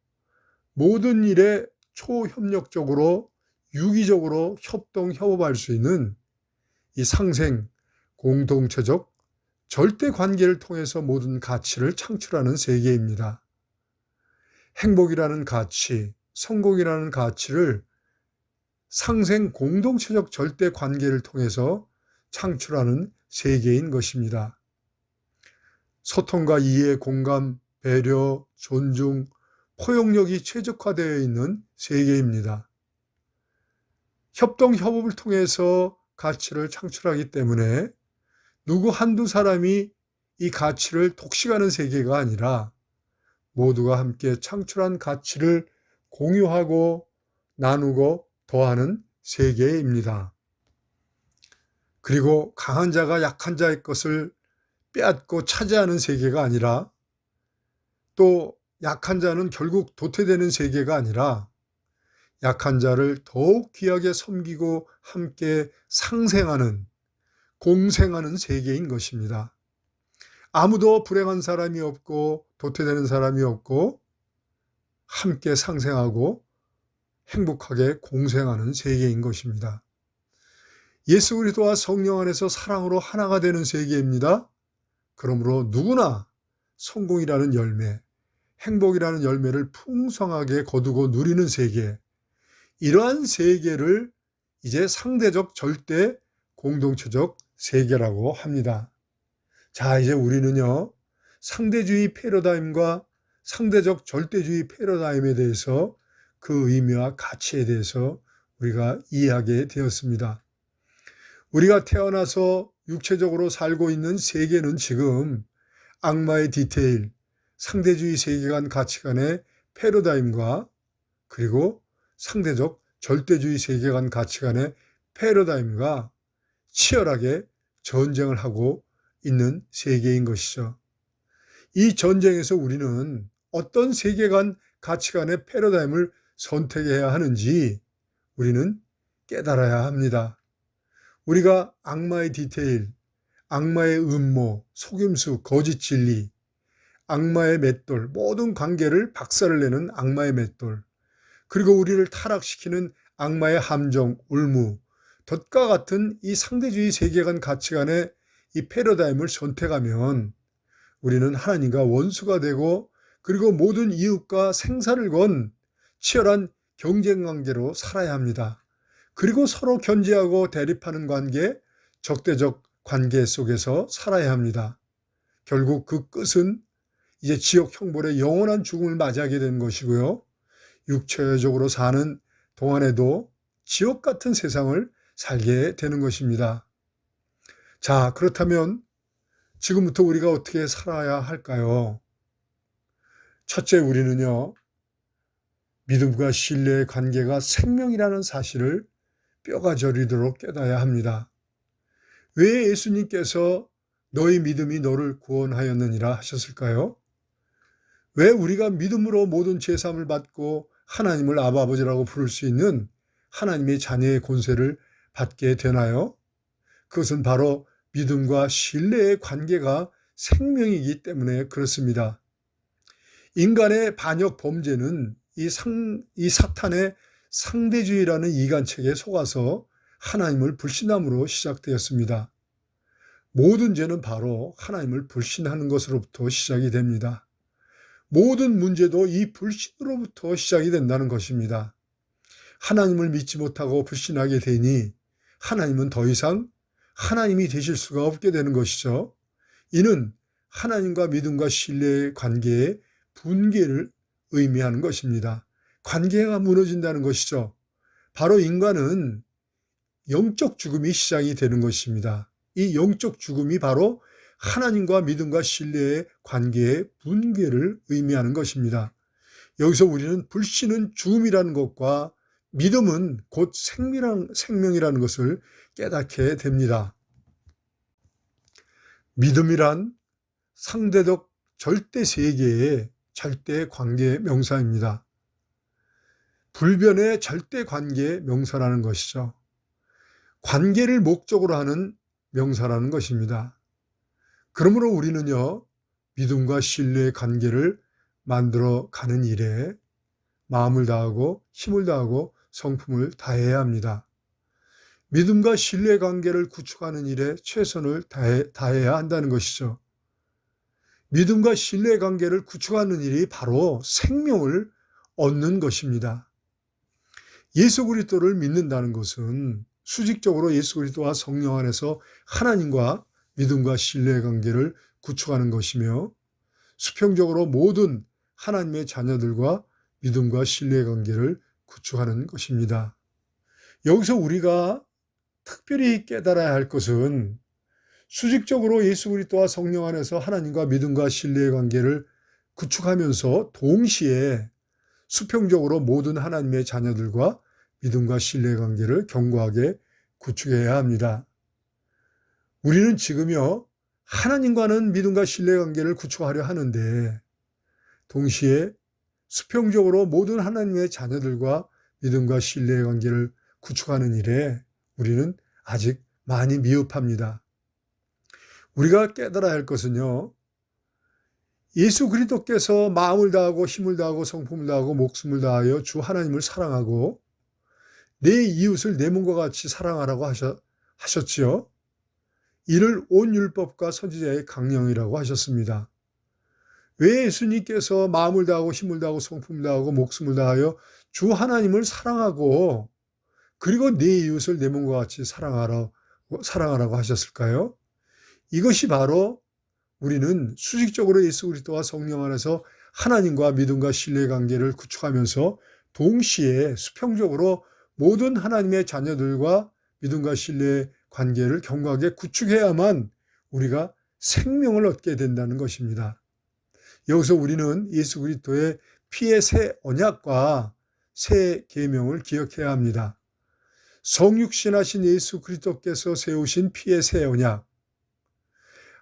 모든 일에 초협력적으로 유기적으로 협동 협업할 수 있는 이 상생 공동체적 절대 관계를 통해서 모든 가치를 창출하는 세계입니다. 행복이라는 가치, 성공이라는 가치를 상생 공동체적 절대 관계를 통해서 창출하는 세계인 것입니다. 소통과 이해, 공감, 배려, 존중, 포용력이 최적화되어 있는 세계입니다. 협동, 협업을 통해서 가치를 창출하기 때문에 누구 한두 사람이 이 가치를 독식하는 세계가 아니라 모두가 함께 창출한 가치를 공유하고 나누고 더하는 세계입니다. 그리고 강한 자가 약한 자의 것을 빼앗고 차지하는 세계가 아니라, 또 약한 자는 결국 도태되는 세계가 아니라 약한 자를 더욱 귀하게 섬기고 함께 상생하는, 공생하는 세계인 것입니다. 아무도 불행한 사람이 없고 도태되는 사람이 없고 함께 상생하고 행복하게 공생하는 세계인 것입니다. 예수 그리스도와 성령 안에서 사랑으로 하나가 되는 세계입니다. 그러므로 누구나 성공이라는 열매, 행복이라는 열매를 풍성하게 거두고 누리는 세계, 이러한 세계를 이제 상대적 절대 공동체적 세계라고 합니다. 자, 이제 우리는요, 상대주의 패러다임과 상대적 절대주의 패러다임에 대해서 그 의미와 가치에 대해서 우리가 이해하게 되었습니다. 우리가 태어나서 육체적으로 살고 있는 세계는 지금 악마의 디테일, 상대주의 세계관 가치관의 패러다임과 그리고 상대적 절대주의 세계관 가치관의 패러다임과 치열하게 전쟁을 하고 있는 세계인 것이죠. 이 전쟁에서 우리는 어떤 세계관 가치관의 패러다임을 선택해야 하는지 우리는 깨달아야 합니다. 우리가 악마의 디테일, 악마의 음모, 속임수, 거짓 진리, 악마의 맷돌, 모든 관계를 박살을 내는 악마의 맷돌, 그리고 우리를 타락시키는 악마의 함정, 울무, 덫과 같은 이 상대주의 세계관 가치관의 이 패러다임을 선택하면 우리는 하나님과 원수가 되고, 그리고 모든 이웃과 생사를 건 치열한 경쟁 관계로 살아야 합니다. 그리고 서로 견제하고 대립하는 관계, 적대적 관계 속에서 살아야 합니다. 결국 그 끝은 이제 지옥 형벌의 영원한 죽음을 맞이하게 되는 것이고요. 육체적으로 사는 동안에도 지옥 같은 세상을 살게 되는 것입니다. 자, 그렇다면 지금부터 우리가 어떻게 살아야 할까요? 첫째, 우리는요, 믿음과 신뢰의 관계가 생명이라는 사실을 뼈가 저리도록 깨닫아야 합니다. 왜 예수님께서 너희 믿음이 너를 구원하였느니라 하셨을까요? 왜 우리가 믿음으로 모든 죄사함을 받고 하나님을 아버지라고 부를 수 있는 하나님의 자녀의 권세를 받게 되나요? 그것은 바로 믿음과 신뢰의 관계가 생명이기 때문에 그렇습니다. 인간의 반역 범죄는 이 사탄의 상대주의라는 이간책에 속아서 하나님을 불신함으로 시작되었습니다. 모든 죄는 바로 하나님을 불신하는 것으로부터 시작이 됩니다. 모든 문제도 이 불신으로부터 시작이 된다는 것입니다. 하나님을 믿지 못하고 불신하게 되니 하나님은 더 이상 하나님이 되실 수가 없게 되는 것이죠. 이는 하나님과 믿음과 신뢰의 관계의 분개를 의미하는 것입니다. 관계가 무너진다는 것이죠. 바로 인간은 영적 죽음이 시작이 되는 것입니다. 이 영적 죽음이 바로 하나님과 믿음과 신뢰의 관계의 분개를 의미하는 것입니다. 여기서 우리는 불신은 죽음이라는 것과 믿음은 곧 생명이라는 것을 깨닫게 됩니다. 믿음이란 상대적 절대 세계의 절대 관계 명사입니다. 불변의 절대 관계 명사라는 것이죠. 관계를 목적으로 하는 명사라는 것입니다. 그러므로 우리는요, 믿음과 신뢰의 관계를 만들어 가는 일에 마음을 다하고 힘을 다하고 성품을 다해야 합니다. 믿음과 신뢰의 관계를 구축하는 일에 최선을 다해야 한다는 것이죠. 믿음과 신뢰의 관계를 구축하는 일이 바로 생명을 얻는 것입니다. 예수 그리스도를 믿는다는 것은 수직적으로 예수 그리스도와 성령 안에서 하나님과 믿음과 신뢰의 관계를 구축하는 것이며, 수평적으로 모든 하나님의 자녀들과 믿음과 신뢰의 관계를 구축하는 것입니다. 여기서 우리가 특별히 깨달아야 할 것은 수직적으로 예수 그리스도와 성령 안에서 하나님과 믿음과 신뢰의 관계를 구축하면서 동시에 수평적으로 모든 하나님의 자녀들과 믿음과 신뢰의 관계를 견고하게 구축해야 합니다. 우리는 지금요, 하나님과는 믿음과 신뢰의 관계를 구축하려 하는데 동시에 수평적으로 모든 하나님의 자녀들과 믿음과 신뢰의 관계를 구축하는 일에 우리는 아직 많이 미흡합니다. 우리가 깨달아야 할 것은요, 예수 그리스도께서 마음을 다하고 힘을 다하고 성품을 다하고 목숨을 다하여 주 하나님을 사랑하고 내 이웃을 내 몸과 같이 사랑하라고 하셨지요. 이를 온 율법과 선지자의 강령이라고 하셨습니다. 왜 예수님께서 마음을 다하고 힘을 다하고 성품을 다하고 목숨을 다하여 주 하나님을 사랑하고 그리고 내 이웃을 내 몸과 같이 사랑하라고 하셨을까요? 이것이 바로 우리는 수직적으로 예수 그리스도와 성령 안에서 하나님과 믿음과 신뢰의 관계를 구축하면서 동시에 수평적으로 모든 하나님의 자녀들과 믿음과 신뢰의 관계를 견고하게 구축해야만 우리가 생명을 얻게 된다는 것입니다. 여기서 우리는 예수 그리스도의 피의 새 언약과 새 계명을 기억해야 합니다. 성육신하신 예수 그리스도께서 세우신 피의 새 언약,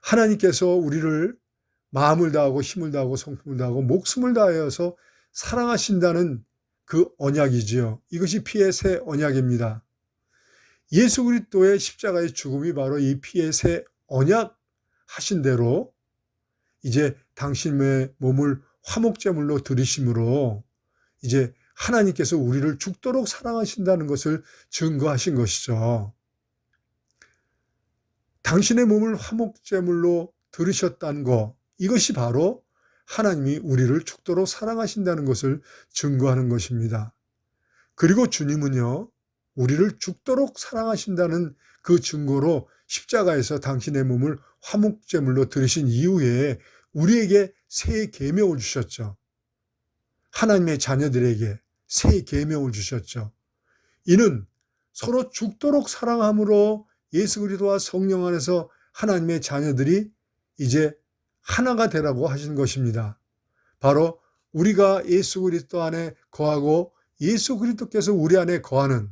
하나님께서 우리를 마음을 다하고 힘을 다하고 성품을 다하고 목숨을 다하여서 사랑하신다는 그 언약이지요. 이것이 피의 새 언약입니다. 예수 그리스도의 십자가의 죽음이 바로 이 피의 새 언약 하신 대로 이제 당신의 몸을 화목제물로 드리심으로 이제 하나님께서 우리를 죽도록 사랑하신다는 것을 증거하신 것이죠. 당신의 몸을 화목제물로 들으셨다는 것, 이것이 바로 하나님이 우리를 죽도록 사랑하신다는 것을 증거하는 것입니다. 그리고 주님은요, 우리를 죽도록 사랑하신다는 그 증거로 십자가에서 당신의 몸을 화목제물로 들으신 이후에 우리에게 새 계명을 주셨죠. 하나님의 자녀들에게 새 계명을 주셨죠. 이는 서로 죽도록 사랑함으로 예수 그리스도와 성령 안에서 하나님의 자녀들이 이제 하나가 되라고 하신 것입니다. 바로 우리가 예수 그리스도 안에 거하고 예수 그리스도께서 우리 안에 거하는,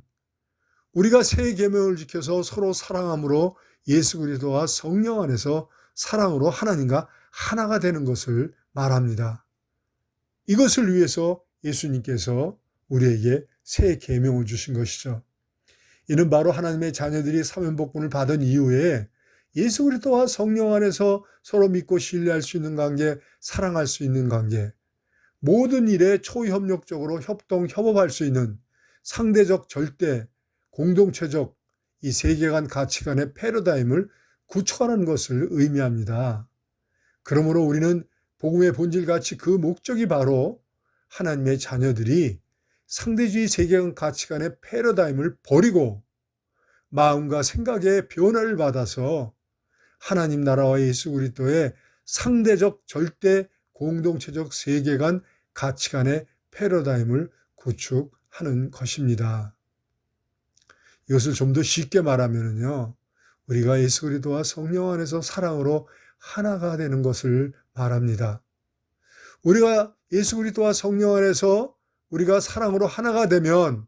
우리가 새 계명을 지켜서 서로 사랑함으로 예수 그리스도와 성령 안에서 사랑으로 하나님과 하나가 되는 것을 말합니다. 이것을 위해서 예수님께서 우리에게 새 계명을 주신 것이죠. 이는 바로 하나님의 자녀들이 사면복분을 받은 이후에 예수 그리스도와 성령 안에서 서로 믿고 신뢰할 수 있는 관계, 사랑할 수 있는 관계, 모든 일에 초협력적으로 협업할 수 있는 상대적, 절대, 공동체적 이 세계관 가치관의 패러다임을 구축하는 것을 의미합니다. 그러므로 우리는 복음의 본질같이 그 목적이 바로 하나님의 자녀들이 상대주의 세계관 가치관의 패러다임을 버리고 마음과 생각의 변화를 받아서 하나님 나라와 예수 그리스도의 상대적, 절대, 공동체적 세계관 가치관의 패러다임을 구축하는 것입니다. 이것을 좀 더 쉽게 말하면요, 우리가 예수 그리스도와 성령 안에서 사랑으로 하나가 되는 것을 말합니다. 우리가 예수 그리스도와 성령 안에서 우리가 사랑으로 하나가 되면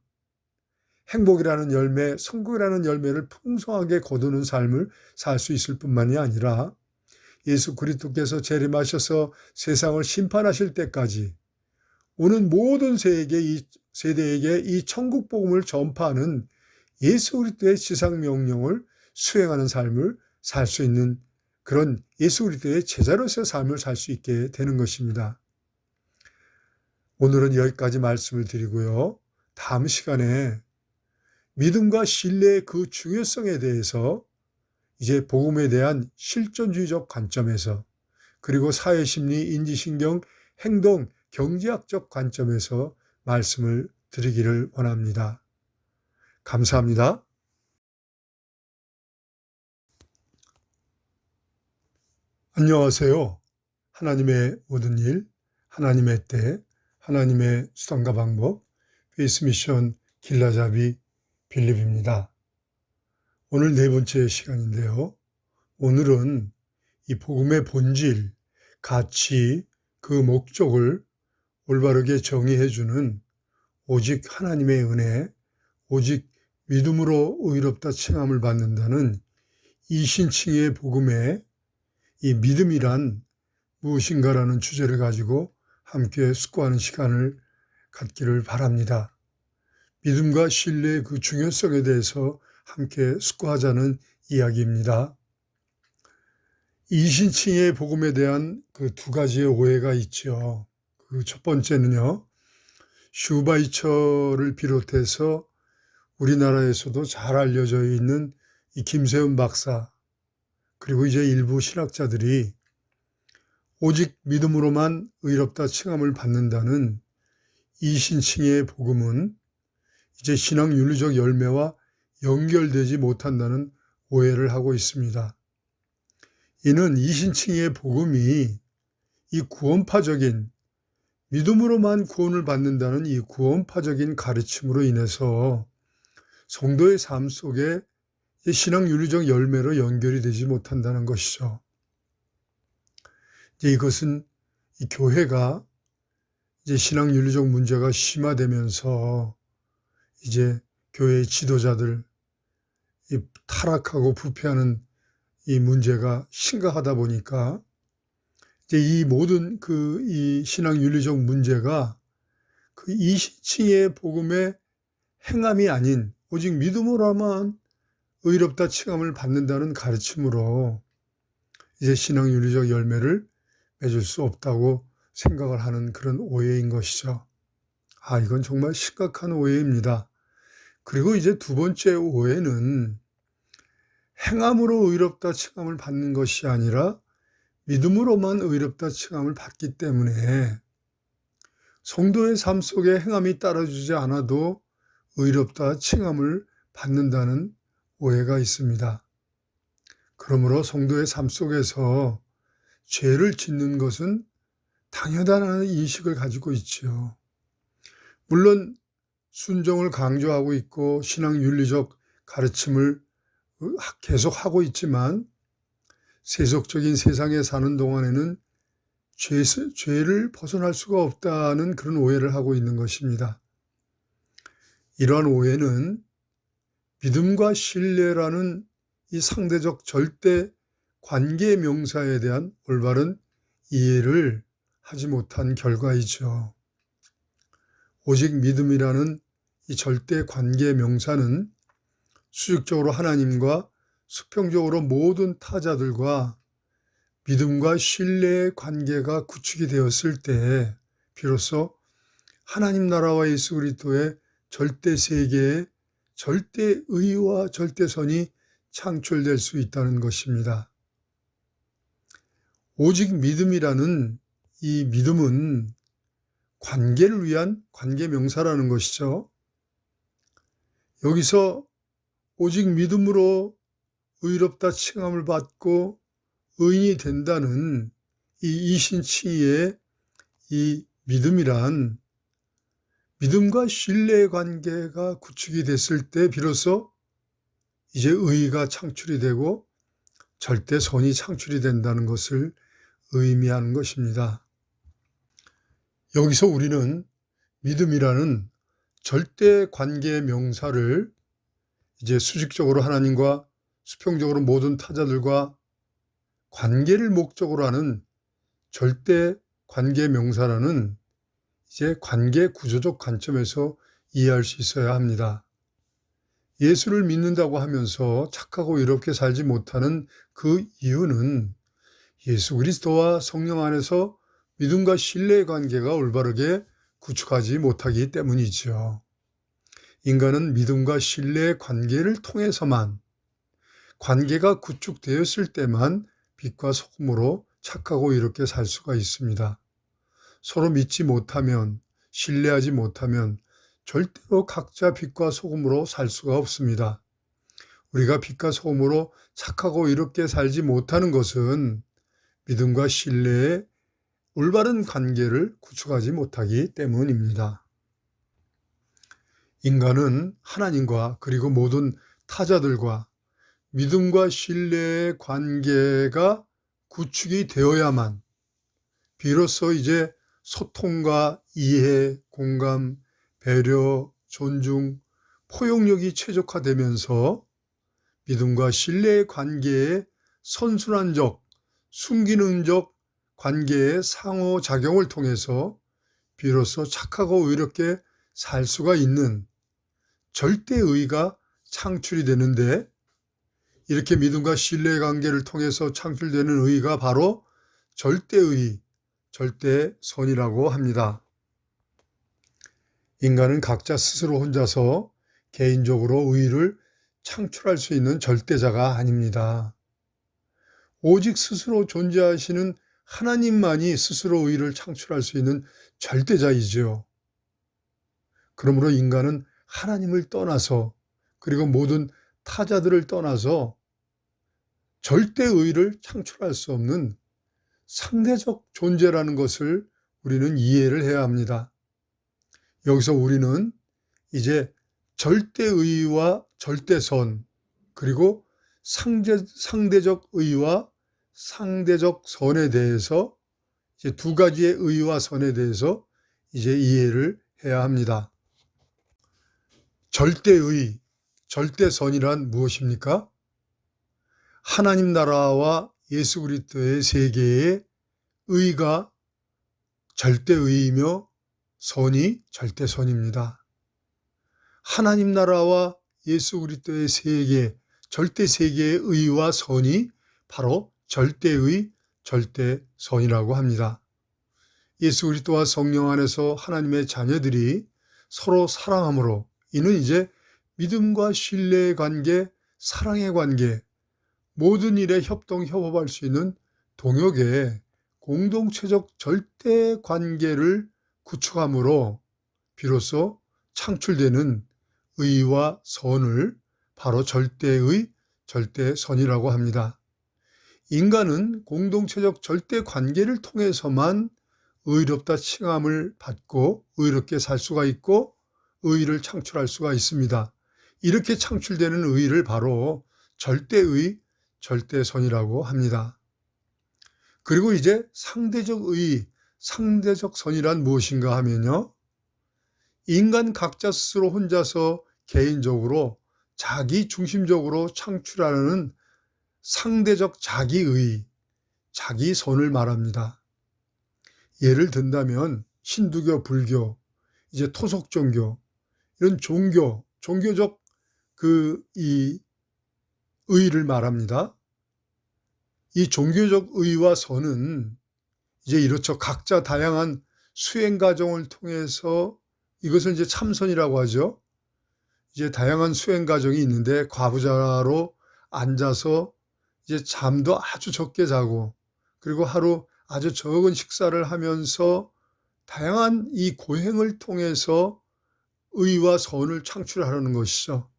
행복이라는 열매, 성공이라는 열매를 풍성하게 거두는 삶을 살 수 있을 뿐만이 아니라 예수 그리스도께서 재림하셔서 세상을 심판하실 때까지 오는 모든 세대에게 이 천국 복음을 전파하는 예수 그리스도의 지상 명령을 수행하는 삶을 살 수 있는 그런 예수 그리스도의 제자로서의 삶을 살 수 있게 되는 것입니다. 오늘은 여기까지 말씀을 드리고요. 다음 시간에 믿음과 신뢰의 그 중요성에 대해서 이제 복음에 대한 실존주의적 관점에서, 그리고 사회심리, 인지신경, 행동, 경제학적 관점에서 말씀을 드리기를 원합니다. 감사합니다. 안녕하세요. 하나님의 모든 일, 하나님의 때, 하나님의 수단과 방법, 페이스 미션 길라잡이 빌립입니다. 오늘 네 번째 시간인데요. 오늘은 이 복음의 본질, 가치, 그 목적을 올바르게 정의해주는 오직 하나님의 은혜, 오직 믿음으로 의롭다 칭함을 받는다는 이신칭의 복음의 이 믿음이란 무엇인가라는 주제를 가지고 함께 숙고하는 시간을 갖기를 바랍니다. 믿음과 신뢰의 그 중요성에 대해서 함께 숙고하자는 이야기입니다. 이신칭의 복음에 대한 그 두 가지의 오해가 있죠. 그 첫 번째는요, 슈바이처를 비롯해서 우리나라에서도 잘 알려져 있는 이 김세훈 박사, 그리고 이제 일부 신학자들이 오직 믿음으로만 의롭다 칭함을 받는다는 이신칭의 복음은 이제 신앙 윤리적 열매와 연결되지 못한다는 오해를 하고 있습니다. 이는 이신칭의 복음이 이 구원파적인, 믿음으로만 구원을 받는다는 이 구원파적인 가르침으로 인해서 성도의 삶 속에 신앙 윤리적 열매로 연결이 되지 못한다는 것이죠. 이제 이것은 이 교회가 이제 신앙 윤리적 문제가 심화되면서 이제 교회의 지도자들 이 타락하고 부패하는 이 문제가 심각하다 보니까 이제 이 모든 이 신앙 윤리적 문제가 그 이신칭의 복음의 행함이 아닌 오직 믿음으로만 의롭다 칭함을 받는다는 가르침으로 이제 신앙 윤리적 열매를 맺을 수 없다고 생각을 하는 그런 오해인 것이죠. 이건 정말 심각한 오해입니다. 그리고 이제 두 번째 오해는 행함으로 의롭다 칭함을 받는 것이 아니라 믿음으로만 의롭다 칭함을 받기 때문에 성도의 삶 속에 행함이 따라주지 않아도 의롭다 칭함을 받는다는 오해가 있습니다. 그러므로 성도의 삶 속에서 죄를 짓는 것은 당연하다는 인식을 가지고 있죠. 물론 순종을 강조하고 있고 신앙 윤리적 가르침을 계속하고 있지만 세속적인 세상에 사는 동안에는 죄를 벗어날 수가 없다는 그런 오해를 하고 있는 것입니다. 이러한 오해는 믿음과 신뢰라는 이 상대적 절대 관계 명사에 대한 올바른 이해를 하지 못한 결과이죠. 오직 믿음이라는 이 절대 관계 명사는 수직적으로 하나님과 수평적으로 모든 타자들과 믿음과 신뢰의 관계가 구축이 되었을 때 비로소 하나님 나라와 예수 그리스도의 절대 세계에 절대의와 절대선이 창출될 수 있다는 것입니다. 오직 믿음이라는 이 믿음은 관계를 위한 관계 명사라는 것이죠. 여기서 오직 믿음으로 의롭다 칭함을 받고 의인이 된다는 이 이신칭의의 이 믿음이란 믿음과 신뢰의 관계가 구축이 됐을 때 비로소 이제 의의가 창출이 되고 절대 선이 창출이 된다는 것을 의미하는 것입니다. 여기서 우리는 믿음이라는 절대 관계 명사를 이제 수직적으로 하나님과 수평적으로 모든 타자들과 관계를 목적으로 하는 절대 관계 명사라는 이제 관계 구조적 관점에서 이해할 수 있어야 합니다. 예수를 믿는다고 하면서 착하고 의롭게 살지 못하는 그 이유는 예수 그리스도와 성령 안에서 믿음과 신뢰의 관계가 올바르게 구축하지 못하기 때문이죠. 인간은 믿음과 신뢰의 관계를 통해서만 관계가 구축되었을 때만 빛과 소금으로 착하고 이렇게 살 수가 있습니다. 서로 믿지 못하면, 신뢰하지 못하면 절대로 각자 빛과 소금으로 살 수가 없습니다. 우리가 빛과 소금으로 착하고 이렇게 살지 못하는 것은 믿음과 신뢰의 올바른 관계를 구축하지 못하기 때문입니다. 인간은 하나님과 그리고 모든 타자들과 믿음과 신뢰의 관계가 구축이 되어야만 비로소 이제 소통과 이해, 공감, 배려, 존중, 포용력이 최적화되면서 믿음과 신뢰의 관계의 선순환적, 순기능적 관계의 상호작용을 통해서 비로소 착하고 의롭게 살 수가 있는 절대의가 창출이 되는데 이렇게 믿음과 신뢰의 관계를 통해서 창출되는 의가 바로 절대의, 절대선이라고 합니다. 인간은 각자 스스로 혼자서 개인적으로 의를 창출할 수 있는 절대자가 아닙니다. 오직 스스로 존재하시는 하나님만이 스스로 의를 창출할 수 있는 절대자이지요. 그러므로 인간은 하나님을 떠나서 그리고 모든 타자들을 떠나서 절대의를 창출할 수 없는 상대적 존재라는 것을 우리는 이해를 해야 합니다. 여기서 우리는 이제 절대의와 절대선 그리고 상대적 의와 상대적 선에 대해서 이제 두 가지의 의와 선에 대해서 이제 이해를 해야 합니다. 절대의, 절대선이란 무엇입니까? 하나님 나라와 예수 그리스도의 세계의 의가 절대의이며 선이 절대선입니다. 하나님 나라와 예수 그리스도의 세계, 절대 세계의 의와 선이 바로 절대의, 절대선이라고 합니다. 예수 그리스도와 성령 안에서 하나님의 자녀들이 서로 사랑함으로 이는 이제 믿음과 신뢰의 관계, 사랑의 관계, 모든 일에 협동, 협업할 수 있는 동역의 공동체적 절대 관계를 구축함으로 비로소 창출되는 의와 선을 바로 절대의, 절대선이라고 합니다. 인간은 공동체적 절대 관계를 통해서만 의롭다 칭함을 받고 의롭게 살 수가 있고 의를 창출할 수가 있습니다. 이렇게 창출되는 의를 바로 절대의, 절대선이라고 합니다. 그리고 이제 상대적 의, 상대적 선이란 무엇인가 하면요. 인간 각자 스스로 혼자서 개인적으로 자기 중심적으로 창출하는 상대적 자기의, 자기선을 말합니다. 예를 든다면 힌두교, 불교, 이제 토속 종교, 이런 종교적 이 의를 말합니다. 이 종교적 의와 선은 이제 이렇죠. 각자 다양한 수행 과정을 통해서 이것을 이제 참선이라고 하죠. 이제 다양한 수행 과정이 있는데 과부자로 앉아서 이제 잠도 아주 적게 자고 그리고 하루 아주 적은 식사를 하면서 다양한 이 고행을 통해서 의와 선을 창출하려는 것이죠.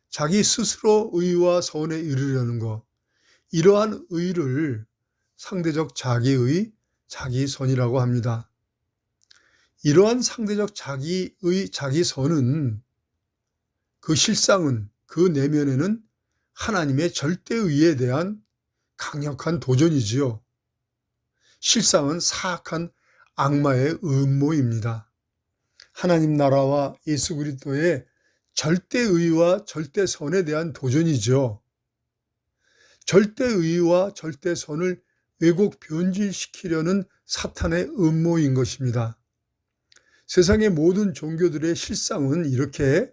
자기 스스로 의와 선에 이르려는 것. 이러한 의를 상대적 자기의, 자기선이라고 합니다. 이러한 상대적 자기의, 자기선은 그 실상은 그 내면에는 하나님의 절대의에 대한 강력한 도전이지요. 실상은 사악한 악마의 음모입니다. 하나님 나라와 예수 그리스도의 절대의와 절대선에 대한 도전이죠. 절대의와 절대선을 왜곡 변질시키려는 사탄의 음모인 것입니다. 세상의 모든 종교들의 실상은 이렇게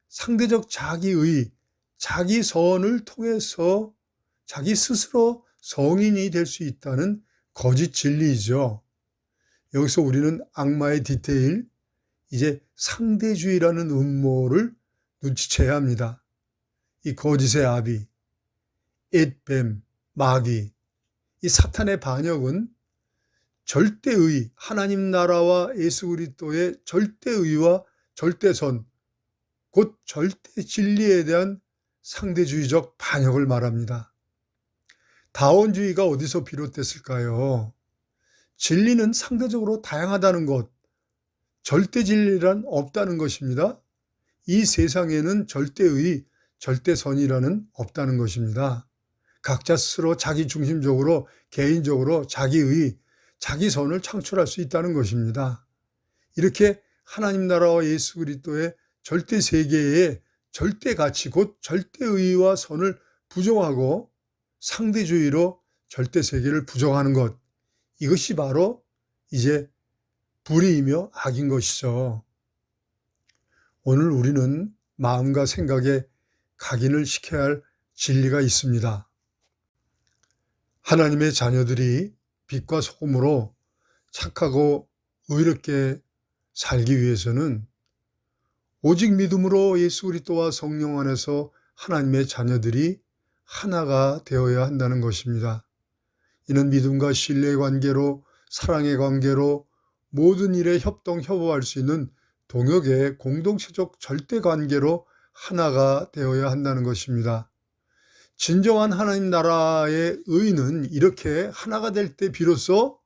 상대적 자기의, 자기선을 통해서 자기 스스로 성인이 될 수 있다는 거짓 진리이죠. 여기서 우리는 악마의 디테일, 이제 상대주의라는 음모를 눈치채야 합니다. 이 거짓의 아비, 앳뱀, 마귀, 이 사탄의 반역은 절대의, 하나님 나라와 예수 그리스도의 절대의와 절대선, 곧 절대 진리에 대한 상대주의적 반역을 말합니다. 다원주의가 어디서 비롯됐을까요? 진리는 상대적으로 다양하다는 것, 절대 진리란 없다는 것입니다. 이 세상에는 절대의, 절대선이라는 없다는 것입니다. 각자 스스로 자기 중심적으로, 개인적으로 자기의, 자기선을 창출할 수 있다는 것입니다. 이렇게 하나님 나라와 예수 그리스도의 절대 세계의 절대 가치, 곧 절대의와 선을 부정하고 상대주의로 절대 세계를 부정하는 것, 이것이 바로 이제 불의이며 악인 것이죠. 오늘 우리는 마음과 생각에 각인을 시켜야 할 진리가 있습니다. 하나님의 자녀들이 빛과 소금으로 착하고 의롭게 살기 위해서는 오직 믿음으로 예수 그리스도와 성령 안에서 하나님의 자녀들이 하나가 되어야 한다는 것입니다. 이는 믿음과 신뢰의 관계로, 사랑의 관계로 모든 일에 협동, 협업할 수 있는 동역의 공동체적 절대 관계로 하나가 되어야 한다는 것입니다. 진정한 하나님 나라의 의는 이렇게 하나가 될 때 비로소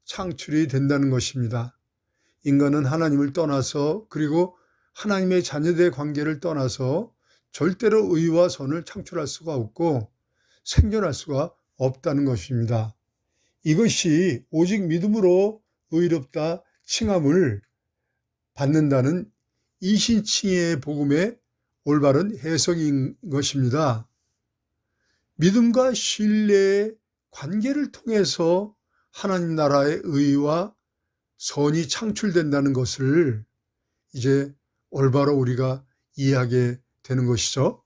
창출이 된다는 것입니다. 인간은 하나님을 떠나서 그리고 하나님의 자녀들의 관계를 떠나서 절대로 의와 선을 창출할 수가 없고 생존할 수가 없다는 것입니다. 이것이 오직 믿음으로 의롭다 칭함을 받는다는 이신칭의 복음의 올바른 해석인 것입니다. 믿음과 신뢰의 관계를 통해서 하나님 나라의 의와 선이 창출된다는 것을 이제 올바로 우리가 이해하게 되는 것이죠.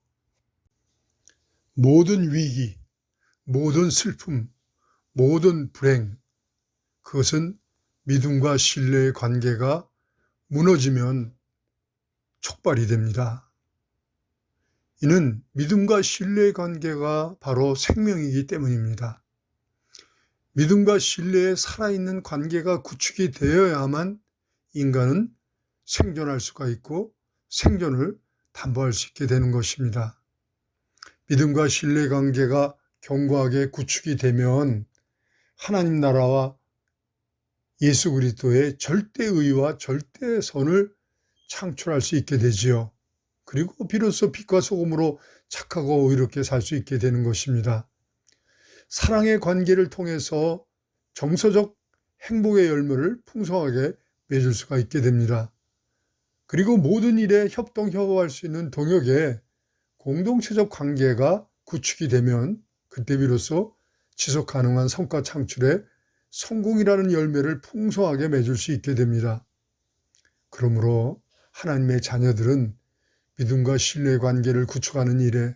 모든 위기, 모든 슬픔, 모든 불행, 그것은 믿음과 신뢰의 관계가 무너지면 촉발이 됩니다. 이는 믿음과 신뢰의 관계가 바로 생명이기 때문입니다. 믿음과 신뢰의 살아있는 관계가 구축이 되어야만 인간은 생존할 수가 있고 생존을 담보할 수 있게 되는 것입니다. 믿음과 신뢰 관계가 견고하게 구축이 되면 하나님 나라와 예수 그리스도의 절대의와 절대선을 창출할 수 있게 되지요. 그리고 비로소 빛과 소금으로 착하고 의롭게 살 수 있게 되는 것입니다. 사랑의 관계를 통해서 정서적 행복의 열매를 풍성하게 맺을 수가 있게 됩니다. 그리고 모든 일에 협동협업할 수 있는 동역의 공동체적 관계가 구축이 되면 그때 비로소 지속 가능한 성과 창출에 성공이라는 열매를 풍성하게 맺을 수 있게 됩니다. 그러므로 하나님의 자녀들은 믿음과 신뢰의 관계를 구축하는 일에,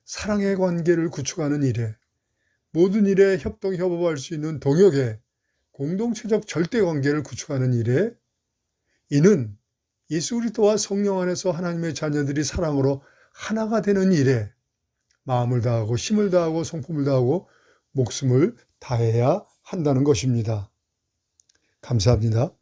사랑의 관계를 구축하는 일에, 모든 일에 협동협업할 수 있는 동역의 공동체적 절대관계를 구축하는 일에, 이는 예수 그리스도와 성령 안에서 하나님의 자녀들이 사랑으로 하나가 되는 일에 마음을 다하고 힘을 다하고 성품을 다하고 목숨을 다해야 한다는 것입니다. 감사합니다.